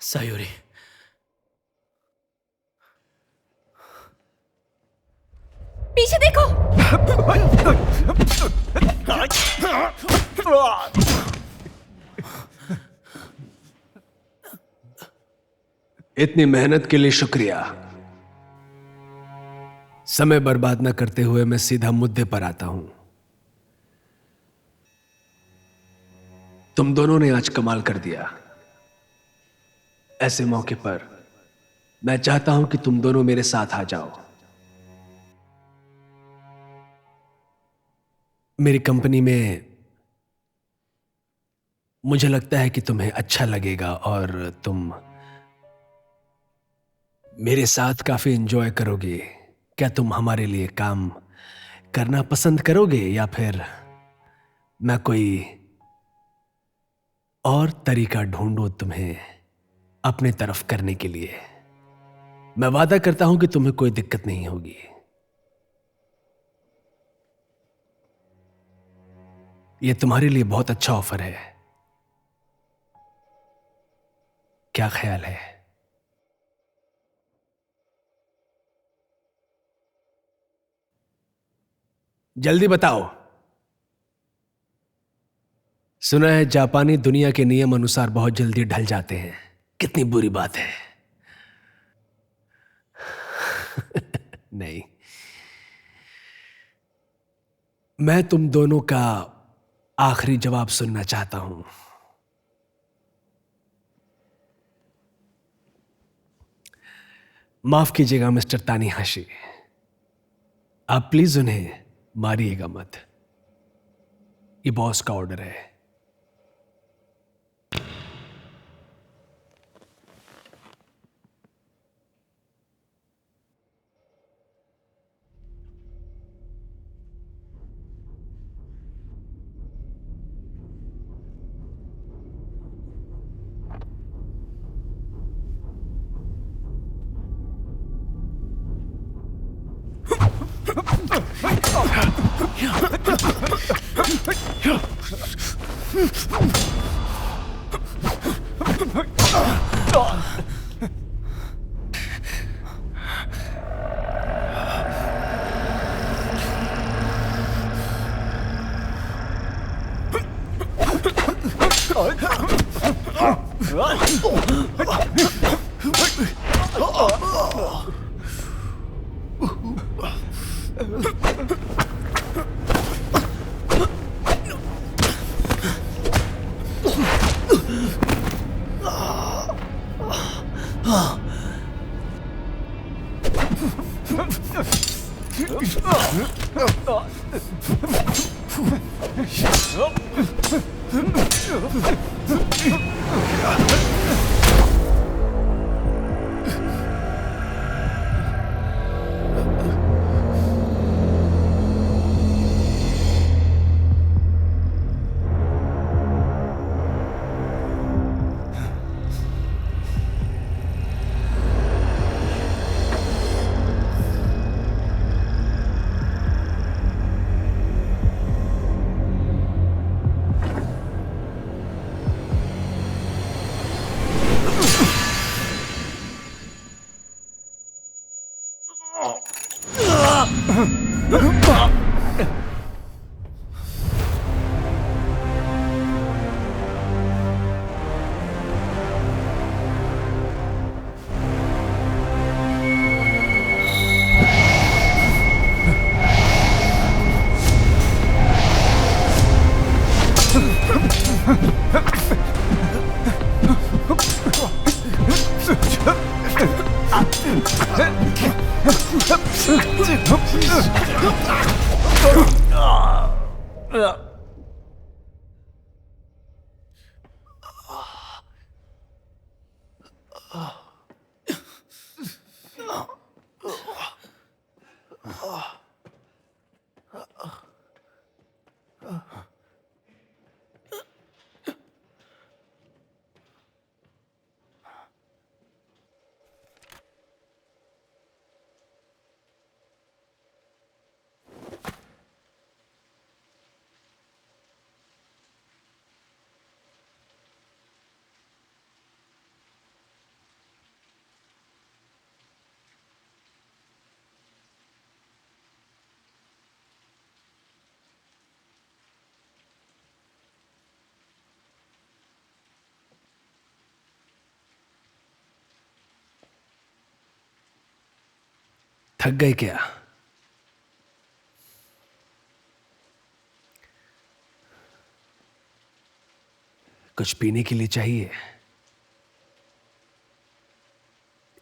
C: सायोरी,
F: पीछे देखो।
A: इतनी मेहनत के लिए शुक्रिया। समय बर्बाद न करते हुए मैं सीधा मुद्दे पर आता हूं। तुम दोनों ने आज कमाल कर दिया। ऐसे मौके पर मैं चाहता हूं कि तुम दोनों मेरे साथ आ जाओ। मेरी कंपनी में मुझे लगता है कि तुम्हें अच्छा लगेगा और तुम मेरे साथ काफी एंजॉय करोगे। क्या तुम हमारे लिए काम करना पसंद करोगे या फिर मैं कोई और तरीका ढूंढूं तुम्हें अपने तरफ करने के लिए? मैं वादा करता हूं कि तुम्हें कोई दिक्कत नहीं होगी। यह तुम्हारे लिए बहुत अच्छा ऑफर है। क्या ख्याल है? जल्दी बताओ। सुना है जापानी दुनिया के नियम अनुसार बहुत जल्दी ढल जाते हैं। कितनी बुरी बात है। नहीं, मैं तुम दोनों का आखिरी जवाब सुनना चाहता हूं। माफ कीजिएगा मिस्टर तानीहाशी, आप प्लीज उन्हें मारिएगा मत। ये बॉस का ऑर्डर है। थक गए क्या? कुछ पीने के लिए चाहिए?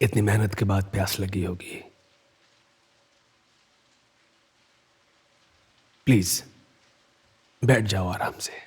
A: इतनी मेहनत के बाद प्यास लगी होगी। प्लीज बैठ जाओ आराम से।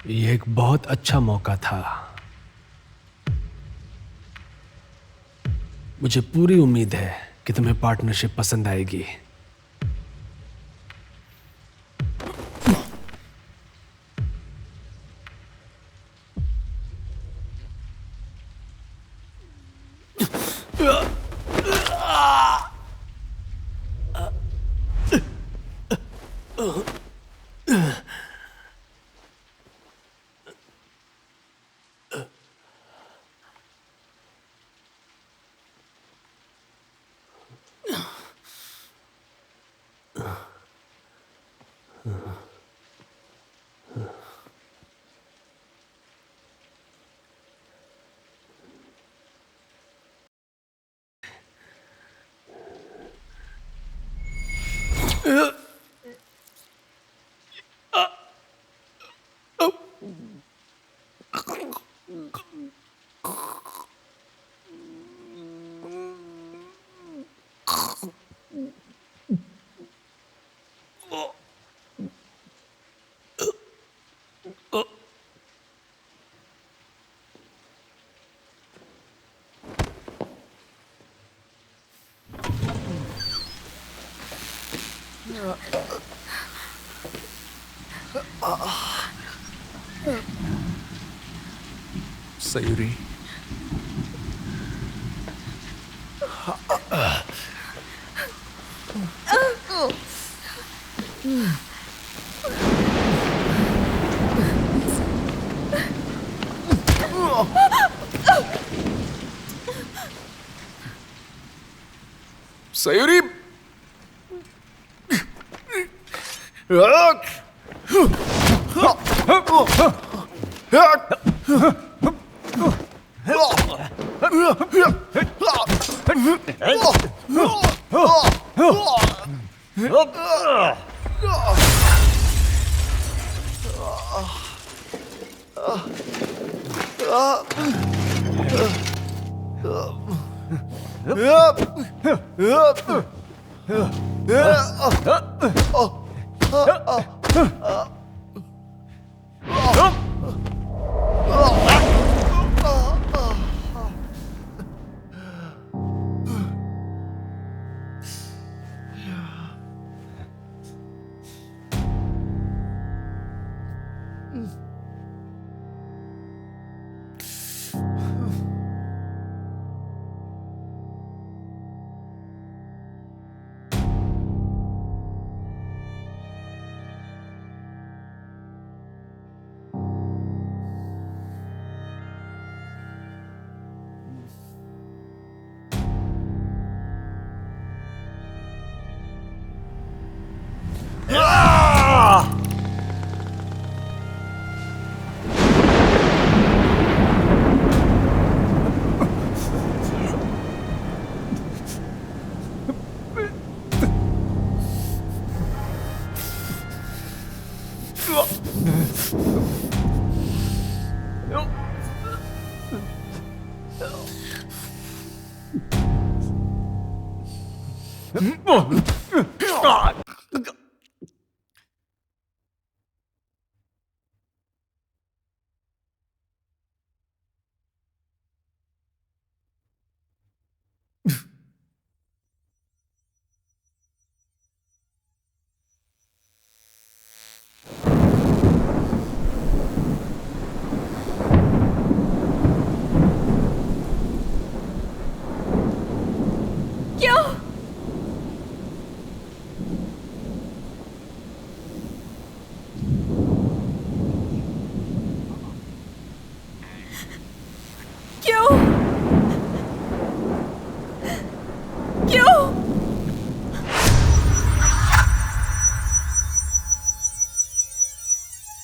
A: ये एक बहुत अच्छा मौका था। मुझे पूरी उम्मीद है कि तुम्हें पार्टनरशिप पसंद आएगी।
D: सयूरी, सयूरी,
F: क्यों? क्यों? क्यों?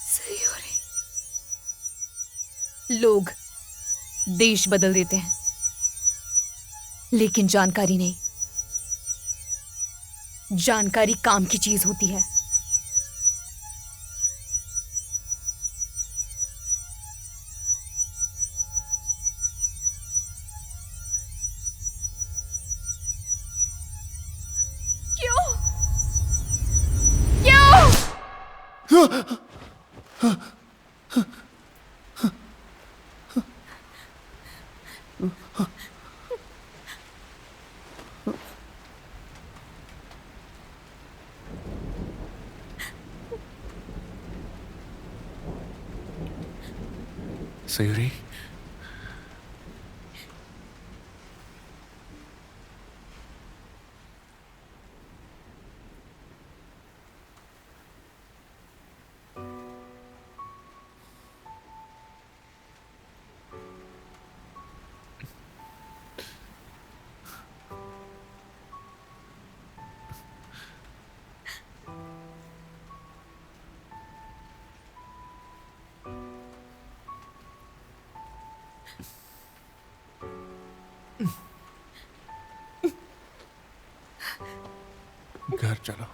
F: सयोरी। लोग देश बदल देते हैं, लेकिन जानकारी नहीं। जानकारी काम की चीज होती है। क्यों? क्यों?
D: सयूरी, घर चलो।